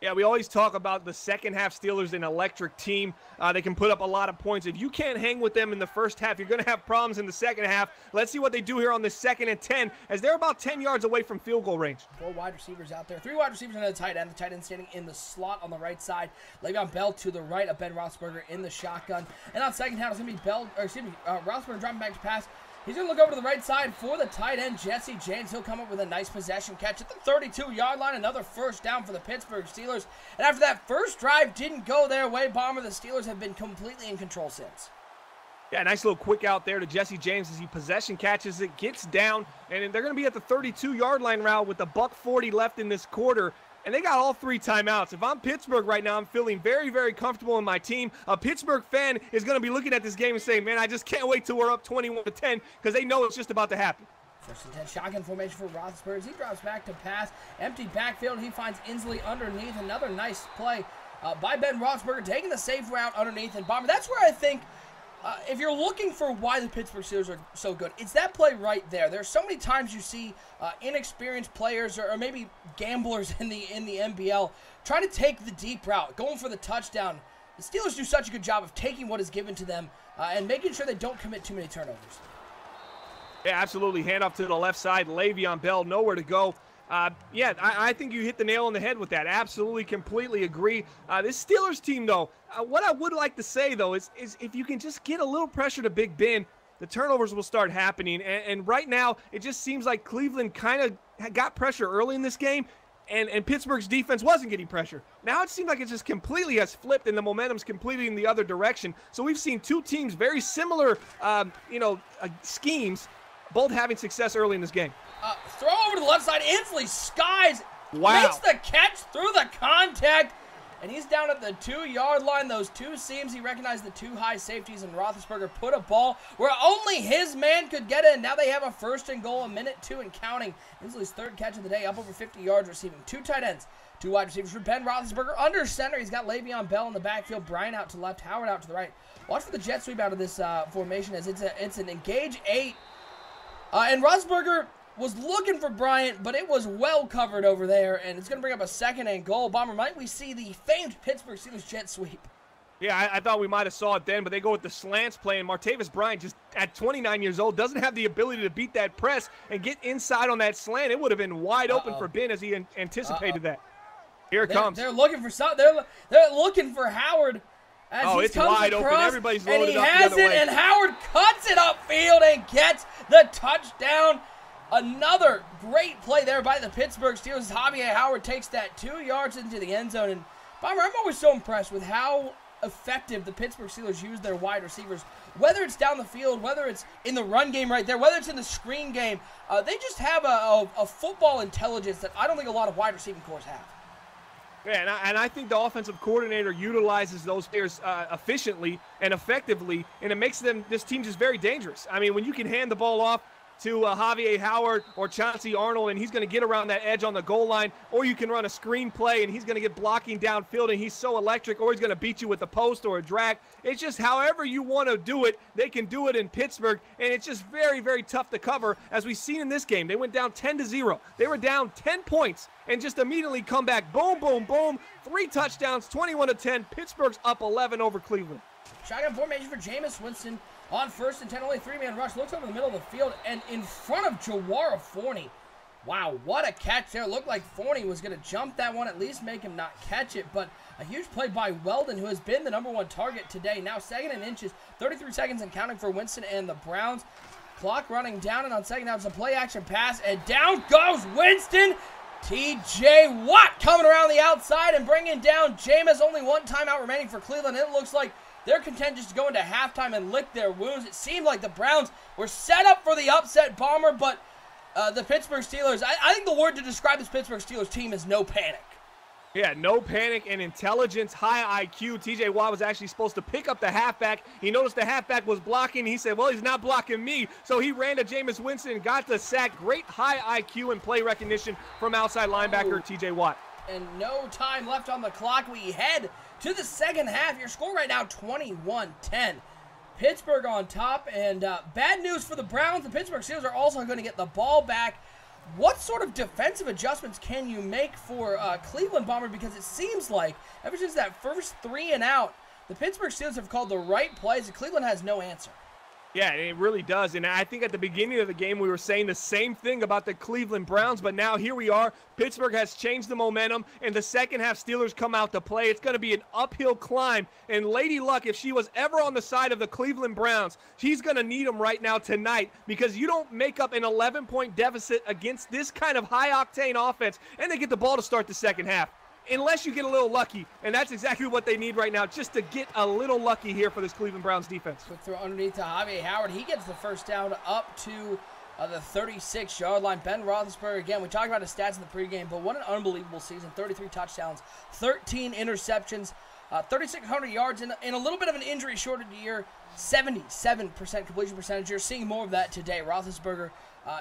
Yeah, we always talk about the second half Steelers, an electric team. They can put up a lot of points. If you can't hang with them in the first half, you're going to have problems in the second half. Let's see what they do here on the 2nd and 10, as they're about 10 yards away from field goal range. 4 wide receivers out there. 3 wide receivers and a tight end. The tight end standing in the slot on the right side. Le'Veon Bell to the right of Ben Roethlisberger in the shotgun. And on second half, it's going to be Roethlisberger dropping back to pass. He's going to look over to the right side for the tight end, Jesse James. He'll come up with a nice possession catch at the 32-yard line. Another first down for the Pittsburgh Steelers. And after that first drive didn't go their way, Bomber, the Steelers have been completely in control since. Yeah, nice little quick out there to Jesse James as he possession catches it, gets down, and they're going to be at the 32-yard line route with $1:40 left in this quarter. And they got all 3 timeouts. If I'm Pittsburgh right now, I'm feeling very, very comfortable in my team. A Pittsburgh fan is going to be looking at this game and saying, man, I just can't wait till we're up 21-10 because they know it's just about to happen. 1st and 10 shotgun formation for Roethlisberger as he drops back to pass. Empty backfield. He finds Inslee underneath. Another nice play by Ben Roethlisberger, taking the safe route underneath. And Bomber, that's where I think if you're looking for why the Pittsburgh Steelers are so good, it's that play right there. There's so many times you see inexperienced players or maybe gamblers in the NBL trying to take the deep route, going for the touchdown. The Steelers do such a good job of taking what is given to them and making sure they don't commit too many turnovers. Yeah, absolutely. Handoff to the left side. Le'Veon Bell, nowhere to go. I think you hit the nail on the head with that. Absolutely, completely agree. This Steelers team, though, what I would like to say, though, is if you can just get a little pressure to Big Ben, the turnovers will start happening. And right now, it just seems like Cleveland kind of got pressure early in this game, and Pittsburgh's defense wasn't getting pressure. Now it seems like it just completely has flipped, and the momentum's completely in the other direction. So we've seen 2 teams, very similar, schemes, both having success early in this game. Throw over to the left side. Inslee skies. Wow. Makes the catch through the contact. And he's down at the 2-yard line. Those 2 seams, he recognized the 2 high safeties, and Roethlisberger put a ball where only his man could get it. And now they have a 1st and goal, 1:02 and counting. Inslee's 3rd catch of the day, up over 50 yards receiving. 2 tight ends, 2 wide receivers for Ben Roethlisberger. Under center, he's got Le'Veon Bell in the backfield. Bryant out to left, Howard out to the right. Watch for the jet sweep out of this formation as it's an engage 8. And Roethlisberger was looking for Bryant, but it was well covered over there, and it's going to bring up a 2nd and goal. Bomber, might we see the famed Pittsburgh Steelers jet sweep? Yeah, I thought we might have saw it then, but they go with the slants play, and Martavis Bryant, just at 29 years old, doesn't have the ability to beat that press and get inside on that slant. It would have been wide open for Ben as he anticipated that. Here it comes. They're looking for something. They're looking for Howard. As he it's comes wide across, open. Everybody's loaded and he up has the other it, way. and Howard cuts it upfield and gets the touchdown. Another great play there by the Pittsburgh Steelers. Javier Howard takes that 2 yards into the end zone. And Bomber, I'm always so impressed with how effective the Pittsburgh Steelers use their wide receivers. Whether it's down the field, whether it's in the run game right there, whether it's in the screen game, they just have a football intelligence that I don't think a lot of wide receiving corps have. Yeah, and I think the offensive coordinator utilizes those players efficiently and effectively, and it makes this team just very dangerous. I mean, when you can hand the ball off to Javier Howard or Chauncey Arnold, and he's going to get around that edge on the goal line, or you can run a screen play, and he's going to get blocking downfield, and he's so electric, or he's going to beat you with a post or a drag. It's just however you want to do it, they can do it in Pittsburgh, and it's just very, very tough to cover, as we've seen in this game. They went down 10-0. They were down 10 points, and just immediately come back. Boom, boom, boom. 3 touchdowns, 21-10. Pittsburgh's up 11 over Cleveland. Shotgun formation for Jameis Winston on 1st and 10. Only 3-man rush. Looks over the middle of the field and in front of Jawara Forney. Wow, what a catch there. Looked like Forney was going to jump that one, at least make him not catch it. But a huge play by Weldon, who has been the #1 target today. Now 2nd and inches. 33 seconds and counting for Winston and the Browns. Clock running down, and on 2nd down, it's a play-action pass. And down goes Winston. T.J. Watt coming around the outside and bringing down Jameis. Only 1 timeout remaining for Cleveland. It looks like they're content just to go into halftime and lick their wounds. It seemed like the Browns were set up for the upset, Bomber, but the Pittsburgh Steelers, I think the word to describe this Pittsburgh Steelers team is no panic. Yeah, no panic and intelligence, high IQ. T.J. Watt was actually supposed to pick up the halfback. He noticed the halfback was blocking. He said, well, he's not blocking me. So he ran to Jameis Winston and got the sack. Great high IQ and play recognition from outside linebacker T.J. Watt. And no time left on the clock. We head to the 2nd half. Your score right now, 21-10. Pittsburgh on top. And bad news for the Browns. The Pittsburgh Steelers are also going to get the ball back what sort of defensive adjustments can you make for Cleveland, Bomber? Because it seems like ever since that first 3 and out, the Pittsburgh Steelers have called the right plays, and Cleveland has no answer. Yeah, it really does. And I think at the beginning of the game, we were saying the same thing about the Cleveland Browns, but now here we are. Pittsburgh has changed the momentum, and the second half Steelers come out to play. It's going to be an uphill climb, and Lady Luck, if she was ever on the side of the Cleveland Browns, she's going to need them right now tonight, because you don't make up an 11-point deficit against this kind of high-octane offense, and they get the ball to start the second half. Unless you get a little lucky, and that's exactly what they need right now, just to get a little lucky here for this Cleveland Browns defense. Quick throw underneath to Javier Howard. He gets the first down up to the 36-yard line. Ben Roethlisberger, again, we talked about his stats in the pregame, but what an unbelievable season. 33 touchdowns, 13 interceptions, 3,600 yards in a little bit of an injury-shorted year, 77% completion percentage. You're seeing more of that today. Roethlisberger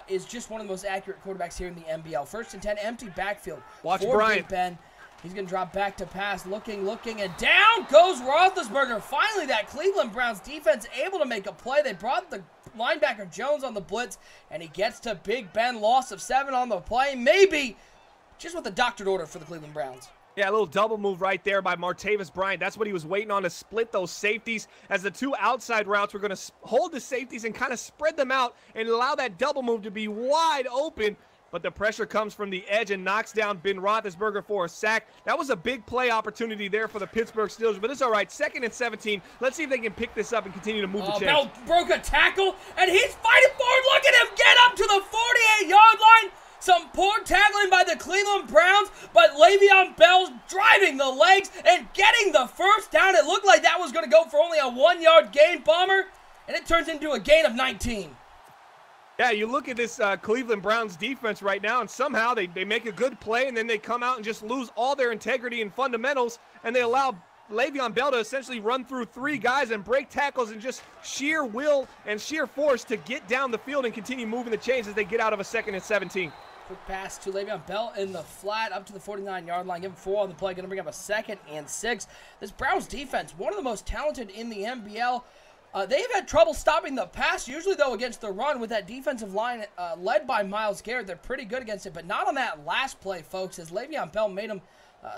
is just one of the most accurate quarterbacks here in the NBL. 1st and 10, empty backfield. Watch Bryant. Big Ben. He's going to drop back to pass, looking, and down goes Roethlisberger. Finally, that Cleveland Browns defense able to make a play. They brought the linebacker Jones on the blitz, and he gets to Big Ben. Loss of 7 on the play. Maybe just with the doctored order for the Cleveland Browns. Yeah, a little double move right there by Martavis Bryant. That's what he was waiting on, to split those safeties, as the 2 outside routes were going to hold the safeties and kind of spread them out and allow that double move to be wide open. But the pressure comes from the edge and knocks down Ben Roethlisberger for a sack. That was a big play opportunity there for the Pittsburgh Steelers, but it's all right. 2nd and 17. Let's see if they can pick this up and continue to move the chains. Bell broke a tackle, and he's fighting forward. Look at him get up to the 48-yard line. Some poor tackling by the Cleveland Browns, but Le'Veon Bell's driving the legs and getting the first down. It looked like that was going to go for only a 1-yard gain, Bomber, and it turns into a gain of 19. Yeah, you look at this Cleveland Browns defense right now, and somehow they make a good play, and then they come out and just lose all their integrity and fundamentals, and they allow Le'Veon Bell to essentially run through 3 guys and break tackles and just sheer will and sheer force to get down the field and continue moving the chains as they get out of a 2nd and 17. Quick pass to Le'Veon Bell in the flat up to the 49-yard line. Give him 4 on the play. Going to bring up a 2nd and 6. This Browns defense, one of the most talented in the NBL. They've had trouble stopping the pass, usually, though, against the run with that defensive line led by Myles Garrett. They're pretty good against it, but not on that last play, folks, as Le'Veon Bell made them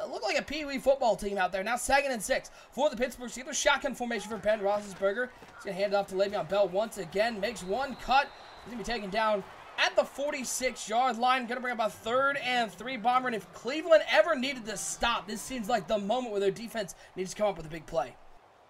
look like a Pee Wee football team out there. Now 2nd and 6 for the Pittsburgh Steelers. Shotgun formation for Ben Roethlisberger. He's going to hand it off to Le'Veon Bell once again. Makes 1 cut. He's going to be taken down at the 46-yard line. Going to bring up a 3rd and 3, Bomber. And if Cleveland ever needed to stop, this seems like the moment where their defense needs to come up with a big play.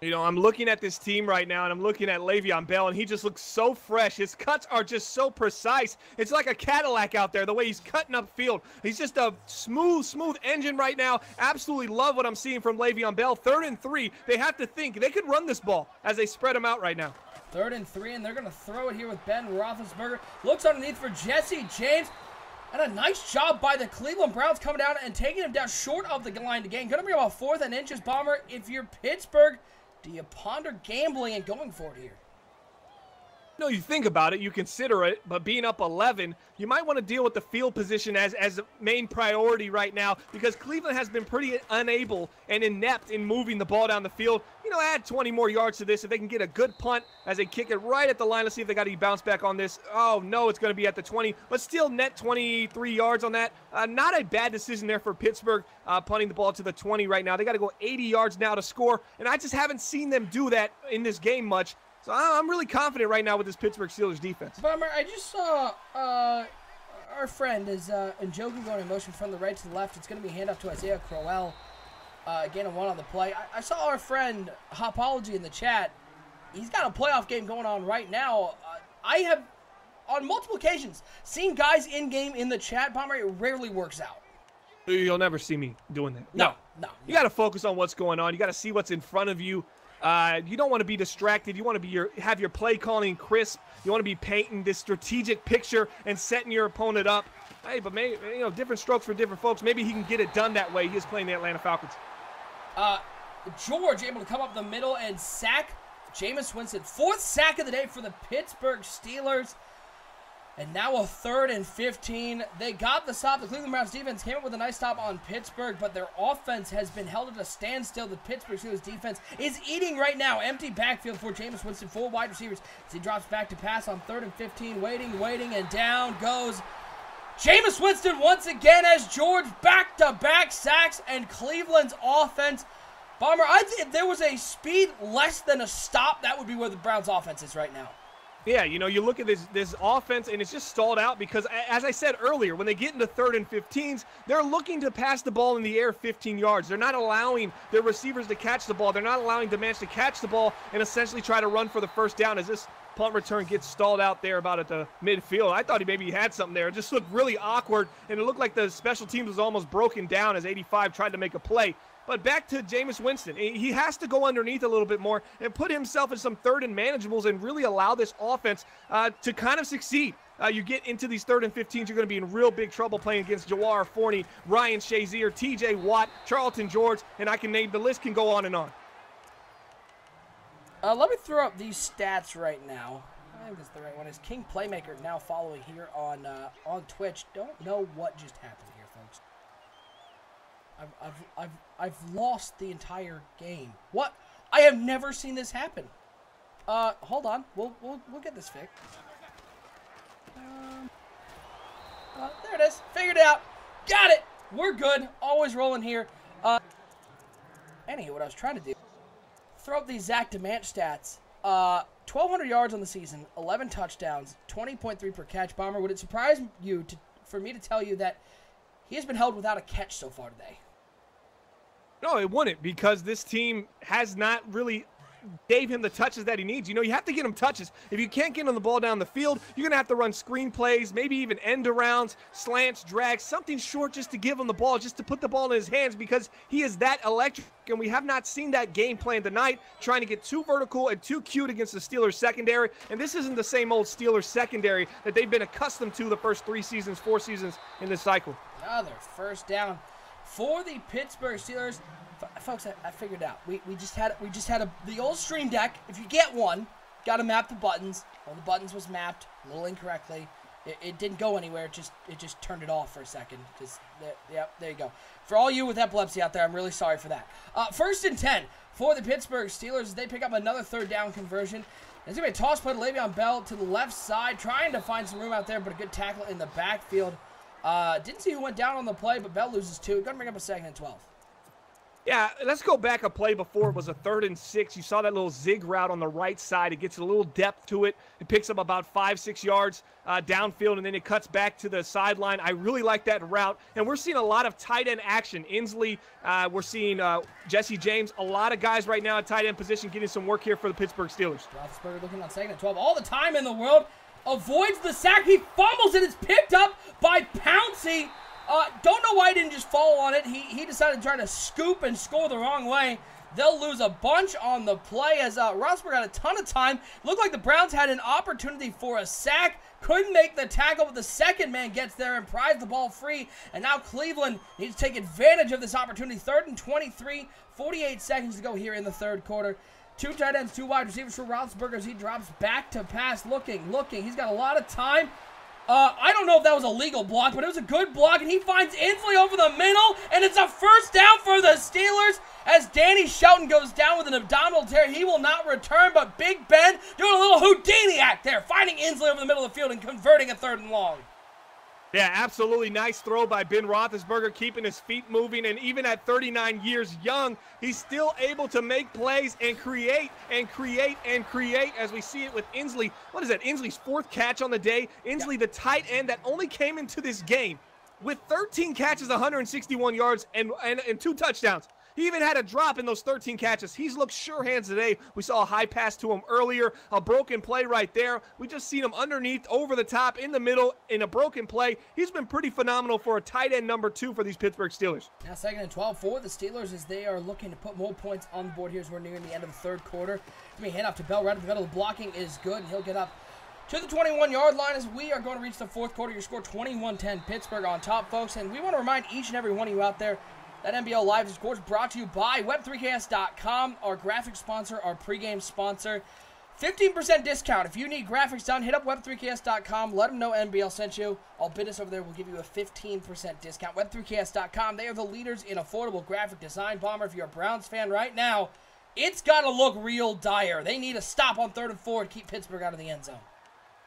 You know, I'm looking at this team right now, and I'm looking at Le'Veon Bell, and he just looks so fresh. His cuts are just so precise. It's like a Cadillac out there, the way he's cutting up field. He's just a smooth engine right now. Absolutely love what I'm seeing from Le'Veon Bell. 3rd and 3. They have to think. They could run this ball as they spread him out right now. 3rd and 3, and they're going to throw it here with Ben Roethlisberger. Looks underneath for Jesse James. And a nice job by the Cleveland Browns coming down and taking him down short of the line to gain. Going to bring about 4th and inches, Bomber. If you're Pittsburgh, do you ponder gambling and going for it here? No, you think about it, you consider it, but being up 11, you might want to deal with the field position as a main priority right now, because Cleveland has been pretty unable and inept in moving the ball down the field. You know, add 20 more yards to this if they can get a good punt as they kick it right at the line. Let's see if they got any bounce back on this. Oh, no, it's going to be at the 20, but still net 23 yards on that. Not a bad decision there for Pittsburgh, punting the ball to the 20 right now. They got to go 80 yards now to score, and I just haven't seen them do that in this game much. So I'm really confident right now with this Pittsburgh Steelers defense. Bomber, I just saw our friend is Njoku going in motion from the right to the left. It's going to be a handoff to Isaiah Crowell. Again, a 1 on the play. I saw our friend Hopology in the chat. He's got a playoff game going on right now. I have, on multiple occasions, seen guys in-game in the chat. Bomber, it rarely works out. You'll never see me doing that. No. You got to focus on what's going on. You got to see what's in front of you. You don't want to be distracted. You want to have your play calling crisp. You want to be painting this strategic picture and setting your opponent up. Hey, but maybe, you know, different strokes for different folks. Maybe he can get it done that way. He is playing the Atlanta Falcons. George able to come up the middle and sack Jameis Winston. 4th sack of the day for the Pittsburgh Steelers. And now a 3rd and 15. They got the stop. The Cleveland Browns defense came up with a nice stop on Pittsburgh, but their offense has been held at a standstill. The Pittsburgh Steelers defense is eating right now. Empty backfield for Jameis Winston, 4 wide receivers as he drops back to pass on 3rd and 15. Waiting, and down goes Jameis Winston once again as George back-to-back sacks and Cleveland's offense. Bomber, I think if there was a speed less than a stop, that would be where the Browns offense is right now. Yeah, you know, you look at this offense, and it's just stalled out because, as I said earlier, when they get into 3rd and 15s, they're looking to pass the ball in the air 15 yards. They're not allowing their receivers to catch the ball. They're not allowing Dimanche to catch the ball and essentially try to run for the first down as this punt return gets stalled out there about at the midfield. I thought he maybe had something there. It just looked really awkward, and it looked like the special teams was almost broken down as 85 tried to make a play. But back to Jameis Winston. He has to go underneath a little bit more and put himself in some 3rd and manageables and really allow this offense to kind of succeed. You get into these 3rd and 15s, you're going to be in real big trouble playing against Jawar Forney, Ryan Shazier, TJ Watt, Charlton George, and I can name, the list can go on and on. Let me throw up these stats right now. I think this is the right one. Is King Playmaker now following here on Twitch? Don't know what just happened here, folks. I've lost the entire game. What? I have never seen this happen. Hold on. We'll get this fixed. There it is. Figured it out. Got it. We're good. Always rolling here. Anyway, what I was trying to do. Throw up these Zach Dimanche stats. 1,200 yards on the season, 11 touchdowns, 20.3 per catch. Bomber, would it surprise you for me to tell you that he has been held without a catch so far today? No, it wouldn't, because this team has not really gave him the touches that he needs. You know, you have to get him touches. If you can't get him the ball down the field, you're going to have to run screen plays, maybe even end arounds, slants, drags, something short just to give him the ball, just to put the ball in his hands, because he is that electric, and we have not seen that game plan tonight, trying to get too vertical and too cute against the Steelers secondary, and this isn't the same old Steelers secondary that they've been accustomed to the first 4 seasons in this cycle. Another first down for the Pittsburgh Steelers. Folks, I figured out. We just had the old stream deck. If you get one, got to map the buttons. Well, the buttons was mapped a little incorrectly. It didn't go anywhere. It just turned it off for a second. Yep, there you go. For all you with epilepsy out there, I'm really sorry for that. 1st and 10 for the Pittsburgh Steelers. They pick up another 3rd down conversion. There's going to be a toss play to Le'Veon Bell to the left side, trying to find some room out there, but a good tackle in the backfield. Didn't see who went down on the play, but Bell loses 2. Going to bring up a 2nd and 12. Yeah, let's go back a play before. It was a 3rd and 6. You saw that little zig route on the right side. It gets a little depth to it. It picks up about 5-6 yards downfield, and then it cuts back to the sideline. I really like that route, and we're seeing a lot of tight end action. Inslee, we're seeing Jesse James, a lot of guys right now at tight end position getting some work here for the Pittsburgh Steelers. Roethlisberger looking on 2nd and 12. All the time in the world. Avoids the sack. He fumbles, and it's picked up by Pouncey. Don't know why he didn't just fall on it. He decided to try to scoop and score the wrong way. They'll lose a bunch on the play as Roethlisberger had a ton of time. Looked like the Browns had an opportunity for a sack. Couldn't make the tackle, but the second man gets there and pries the ball free. And now Cleveland needs to take advantage of this opportunity. 3rd and 23, 48 seconds to go here in the 3rd quarter. 2 tight ends, 2 wide receivers for Roethlisberger as he drops back to pass. Looking. He's got a lot of time. I don't know if that was a legal block, but it was a good block, and he finds Inslee over the middle, and it's a first down for the Steelers as Danny Shelton goes down with an abdominal tear. He will not return, but Big Ben doing a little Houdini act there, finding Inslee over the middle of the field and converting a 3rd and long. Yeah, absolutely nice throw by Ben Roethlisberger, keeping his feet moving, and even at 39 years young, he's still able to make plays and create as we see it with Inslee. What is that? Inslee's 4th catch on the day. Inslee, the tight end that only came into this game with 13 catches, 161 yards, and 2 touchdowns. He even had a drop in those 13 catches. He's looked sure hands today. We saw a high pass to him earlier, a broken play right there. We just seen him underneath, over the top, in the middle, in a broken play. He's been pretty phenomenal for a tight end number 2 for these Pittsburgh Steelers. Now 2nd and 12 for the Steelers as they are looking to put more points on the board here as we're nearing the end of the 3rd quarter. Let me hand off to Bell right at the middle. The blocking is good, and he'll get up to the 21-yard line as we are going to reach the 4th quarter. Your score 21-10, Pittsburgh on top, folks. And we want to remind each and every one of you out there that NBL Live is, of course, brought to you by Web3KS.com, our graphics sponsor, our pregame sponsor. 15% discount. If you need graphics done, hit up Web3KS.com. Let them know NBL sent you. All business over there will give you a 15% discount. Web3KS.com, they are the leaders in affordable graphic design. Bomber, if you're a Browns fan right now, it's got to look real dire. They need a stop on 3rd and 4 to keep Pittsburgh out of the end zone.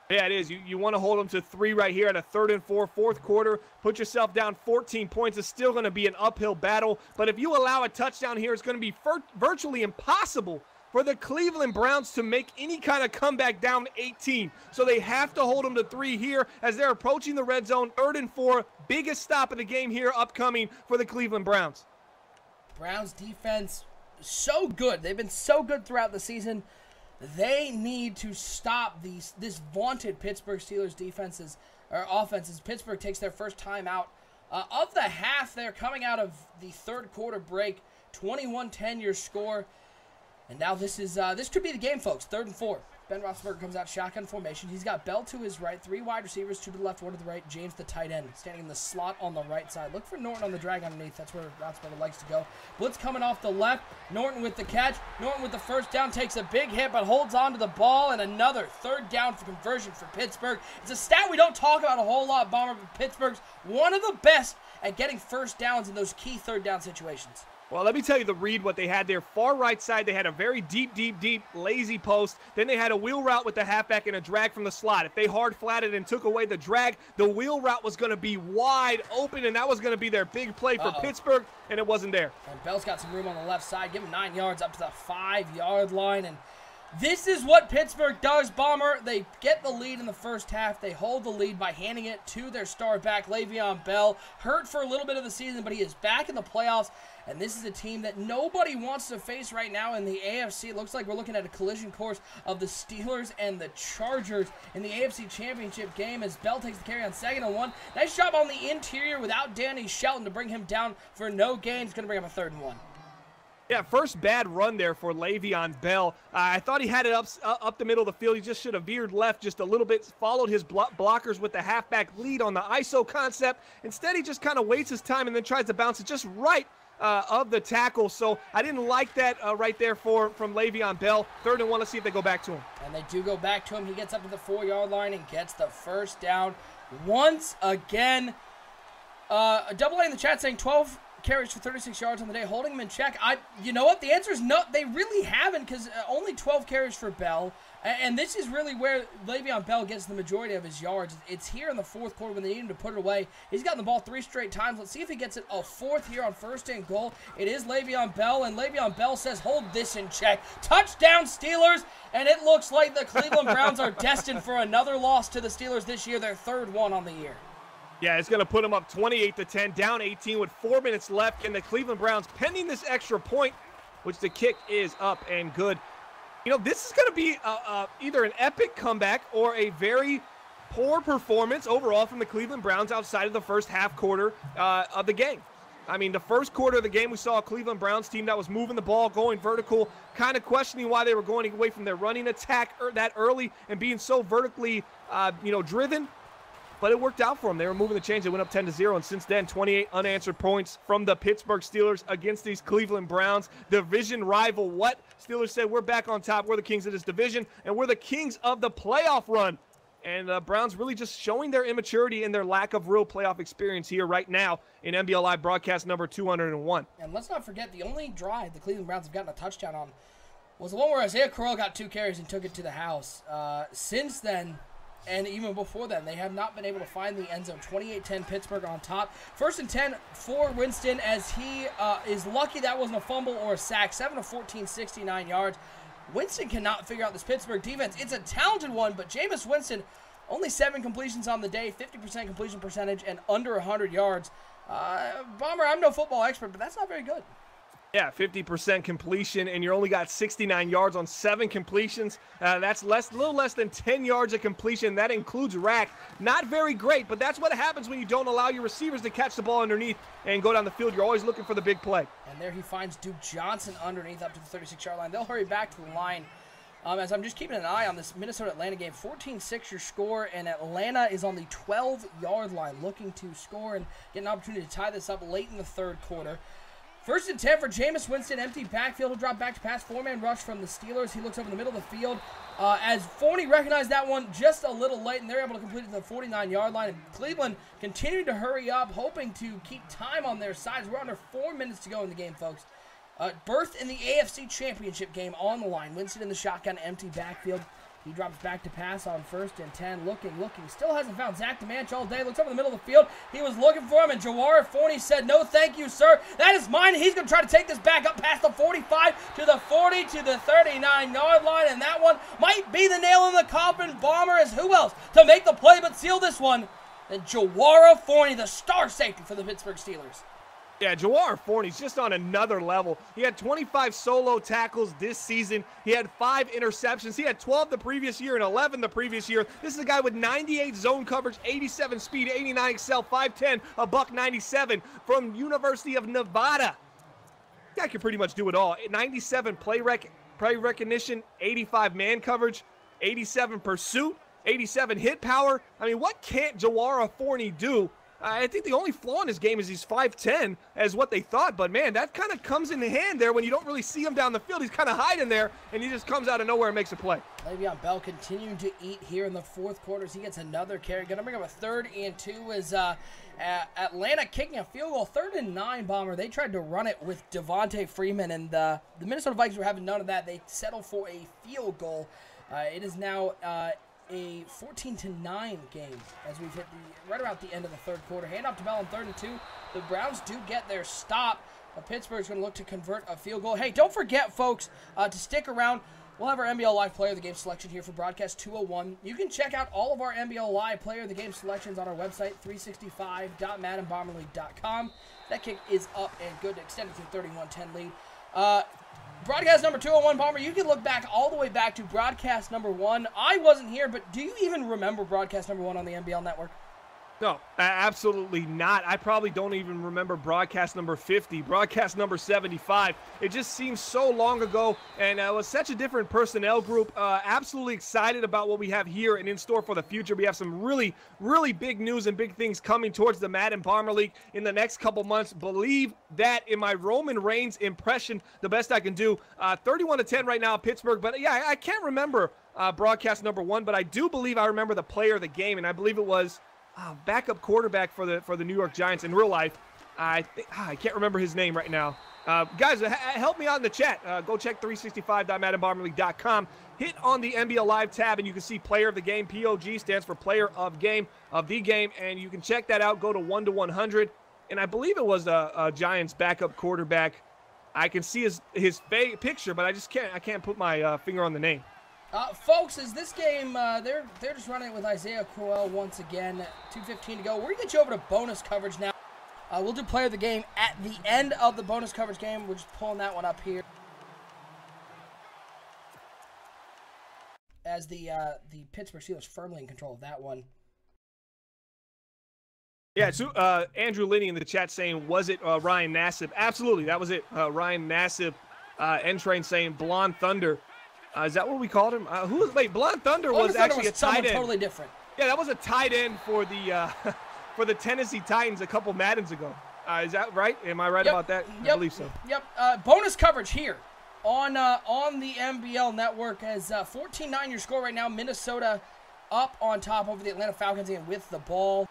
Yeah, it is. You want to hold them to 3 right here at a 3rd and 4, fourth quarter. Put yourself down 14 points. It's still going to be an uphill battle. But if you allow a touchdown here, it's going to be virtually impossible for the Cleveland Browns to make any kind of comeback down 18. So they have to hold them to 3 here as they're approaching the red zone. 3rd and 4, biggest stop of the game here upcoming for the Cleveland Browns. Browns defense, so good. They've been so good throughout the season. They need to stop this vaunted Pittsburgh Steelers offenses. Pittsburgh takes their first time out of the half. They're coming out of the 3rd quarter break. 21-10 your score. And now this could be the game, folks. 3rd and 4. Ben Roethlisberger comes out shotgun formation. He's got Bell to his right, 3 wide receivers, 2 to the left, 1 to the right. James, the tight end, standing in the slot on the right side. Look for Norton on the drag underneath. That's where Roethlisberger likes to go. Blitz coming off the left. Norton with the catch. Norton with the first down, takes a big hit, but holds on to the ball. And another 3rd down for conversion for Pittsburgh. It's a stat we don't talk about a whole lot, Bomber, but Pittsburgh's one of the best at getting first downs in those key 3rd down situations. Well, let me tell you the read what they had there. Far right side, they had a very deep, lazy post. Then they had a wheel route with the halfback and a drag from the slot. If they hard flatted and took away the drag, the wheel route was going to be wide open, and that was going to be their big play for Pittsburgh, and it wasn't there. And Bell's got some room on the left side. Give him 9 yards up to the 5-yard line, and this is what Pittsburgh does, Bomber. They get the lead in the first half. They hold the lead by handing it to their star back, Le'Veon Bell. Hurt for a little bit of the season, but he is back in the playoffs. And this is a team that nobody wants to face right now in the AFC. It looks like we're looking at a collision course of the Steelers and the Chargers in the AFC Championship game as Bell takes the carry on 2nd and 1. Nice job on the interior without Danny Shelton to bring him down for no gain. It's going to bring up a 3rd and 1. Yeah, first bad run there for Le'Veon Bell. I thought he had it up the middle of the field. He just should have veered left just a little bit, followed his blockers with the halfback lead on the ISO concept. Instead, he just kind of waits his time and then tries to bounce it just right of the tackle. So I didn't like that right there from Le'Veon Bell. 3rd and 1, let's see if they go back to him. And they do go back to him. He gets up to the 4-yard line and gets the first down once again. A double A in the chat saying 12 carries for 36 yards on the day, holding him in check. You know what? The answer is no. They really haven't, because only 12 carries for Bell. And this is really where Le'Veon Bell gets the majority of his yards. It's here in the 4th quarter when they need him to put it away. He's gotten the ball 3 straight times. Let's see if he gets it a 4th here on 1st and goal. It is Le'Veon Bell, and Le'Veon Bell says, hold this in check. Touchdown, Steelers! And it looks like the Cleveland Browns are destined for another loss to the Steelers this year, their 3rd one on the year. Yeah, it's going to put them up 28-10, down 18 with 4 minutes left. And the Cleveland Browns pending this extra point, which the kick is up and good. You know, this is going to be either an epic comeback or a very poor performance overall from the Cleveland Browns outside of the first half quarter of the game. I mean, the first quarter of the game, we saw a Cleveland Browns team that was moving the ball, going vertical, kind of questioning why they were going away from their running attack that early and being so vertically, driven. But it worked out for them. They were moving the chains. They went up 10-0, and since then, 28 unanswered points from the Pittsburgh Steelers against these Cleveland Browns. Division rival. What? Steelers said, we're back on top. We're the kings of this division, and we're the kings of the playoff run. And the Browns really just showing their immaturity and their lack of real playoff experience here right now in NBL Live broadcast number 201. And let's not forget, the only drive the Cleveland Browns have gotten a touchdown on was the one where Isaiah Crowell got 2 carries and took it to the house. Since then, and even before then, they have not been able to find the end zone. 28-10 Pittsburgh on top. 1st and 10 for Winston as he is lucky that wasn't a fumble or a sack. 7 of 14, 69 yards. Winston cannot figure out this Pittsburgh defense. It's a talented one, but Jameis Winston, only 7 completions on the day, 50% completion percentage, and under 100 yards. Bomber, I'm no football expert, but that's not very good. Yeah, 50% completion, and you only got 69 yards on 7 completions. That's a little less than 10 yards of completion. That includes rack. Not very great, but that's what happens when you don't allow your receivers to catch the ball underneath and go down the field. You're always looking for the big play. And there he finds Duke Johnson underneath up to the 36-yard line. They'll hurry back to the line. As I'm just keeping an eye on this Minnesota-Atlanta game, 14-6 your score, and Atlanta is on the 12-yard line looking to score and get an opportunity to tie this up late in the 3rd quarter. 1st and 10 for Jameis Winston, empty backfield. He'll drop back to pass, 4-man rush from the Steelers. He looks over the middle of the field as Forney recognized that one just a little late, and they're able to complete it to the 49-yard line. And Cleveland continuing to hurry up, hoping to keep time on their sides. We're under 4 minutes to go in the game, folks. Berth in the AFC Championship game on the line. Winston in the shotgun, empty backfield. He drops back to pass on 1st and 10. Looking. Still hasn't found Zach DeManch all day. Looks over the middle of the field. He was looking for him, and Jawara Forney said, "No, thank you, sir. That is mine." And he's going to try to take this back up past the 45 to the 40 to the 39-yard line, and that one might be the nail in the coffin. Bomber is who else to make the play but seal this one than Jawara Forney, the star safety for the Pittsburgh Steelers. Yeah, Jawara Forney's just on another level. He had 25 solo tackles this season. He had 5 interceptions. He had 12 the previous year and 11 the previous year. This is a guy with 98 zone coverage, 87 speed, 89 excel, 5'10", a buck 97 from University of Nevada. Guy can pretty much do it all. 97 play recognition, 85 man coverage, 87 pursuit, 87 hit power. I mean, what can't Jawara Forney do? I think the only flaw in his game is he's 5'10", as what they thought. But, man, that kind of comes in hand there when you don't really see him down the field. He's kind of hiding there, and he just comes out of nowhere and makes a play. Le'Veon Bell continuing to eat here in the fourth quarter as he gets another carry. Going to bring up a 3rd and 2 as Atlanta kicking a field goal. 3rd and 9, Bomber. They tried to run it with Devontae Freeman, and the Minnesota Vikings were having none of that. They settled for a field goal. It is now a 14-9 game as we've hit right about the end of the 3rd quarter. Hand off to Bell on 3rd and 2. The Browns do get their stop, but Pittsburgh's going to look to convert a field goal. Hey, don't forget, folks, to stick around. We'll have our NBL Live Player of the Game selection here for Broadcast 201. You can check out all of our NBL Live Player of the Game selections on our website, 365.maddenbomberleague.com. That kick is up and good to extend it to a 31-10 lead. Broadcast number 201, Bomber, you can look back all the way back to broadcast number 1. I wasn't here, but do you even remember broadcast number 1 on the NBL Network? No, absolutely not. I probably don't even remember broadcast number 50, broadcast number 75. It just seems so long ago, and it was such a different personnel group. Absolutely excited about what we have here and in store for the future. We have some really, really big news and big things coming towards the Madden Bomber League in the next couple months. Believe that in my Roman Reigns impression, the best I can do. 31-10 right now, Pittsburgh. But yeah, I can't remember broadcast number 1, but I do believe I remember the player of the game, and I believe it was backup quarterback for the New York Giants in real life. I can't remember his name right now. Guys, help me out in the chat. Go check 365.maddenbomberleague.com. Hit on the NBL Live tab, and you can see Player of the Game. POG stands for Player of the Game, and you can check that out. Go to 1 to 100, and I believe it was a Giants backup quarterback. I can see his picture, but I can't put my finger on the name. Folks, as this game, they're just running it with Isaiah Crowell once again. 2:15 to go. We're going to get you over to bonus coverage now. We'll do Player of the Game at the end of the bonus coverage game. We're just pulling that one up here. As the Pittsburgh Steelers firmly in control of that one. Yeah, so Andrew Linney in the chat saying, was it Ryan Nassib? Absolutely, that was it. Ryan Nassib. N-Train saying Blonde Thunder. Is that what we called him? Wait, Blonde Thunder was actually a tight end. Totally different. Yeah, that was a tight end for the for the Tennessee Titans a couple Maddens ago. Is that right? Am I right about that? Yep. I believe so. Yep. Bonus coverage here on the NBL Network as 14-9 your score right now. Minnesota up on top over the Atlanta Falcons and with the ball.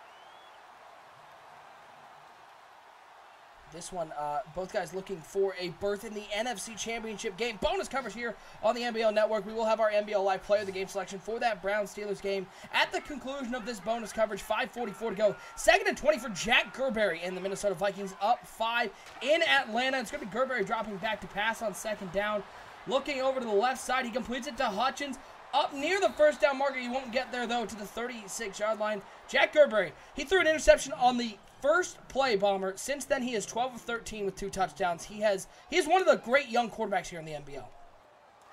This one, both guys looking for a berth in the NFC Championship game. Bonus coverage here on the NBL Network. We will have our NBL Live Player of the Game selection for that Browns-Steelers game at the conclusion of this bonus coverage. 5:44 to go. 2nd and 20 for Jack Gerberry and the Minnesota Vikings up 5 in Atlanta. It's going to be Gerberry dropping back to pass on 2nd down. Looking over to the left side, he completes it to Hutchins. Up near the 1st down marker. He won't get there, though, to the 36-yard line. Jack Gerberry, he threw an interception on the first play, Bomber. Since then, he is 12 of 13 with 2 touchdowns. He's one of the great young quarterbacks here in the NBL.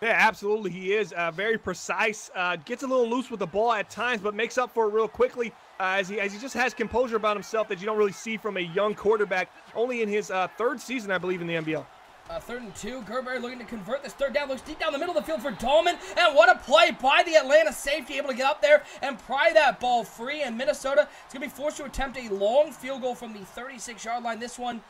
Yeah, absolutely. He is very precise. Gets a little loose with the ball at times, but makes up for it real quickly as he just has composure about himself that you don't really see from a young quarterback. Only in his 3rd season, I believe, in the NBL. 3rd and 2. Gerberry looking to convert this 3rd down. Looks deep down the middle of the field for Dahlman. And what a play by the Atlanta safety. Able to get up there and pry that ball free. And Minnesota is going to be forced to attempt a long field goal from the 36-yard line. This one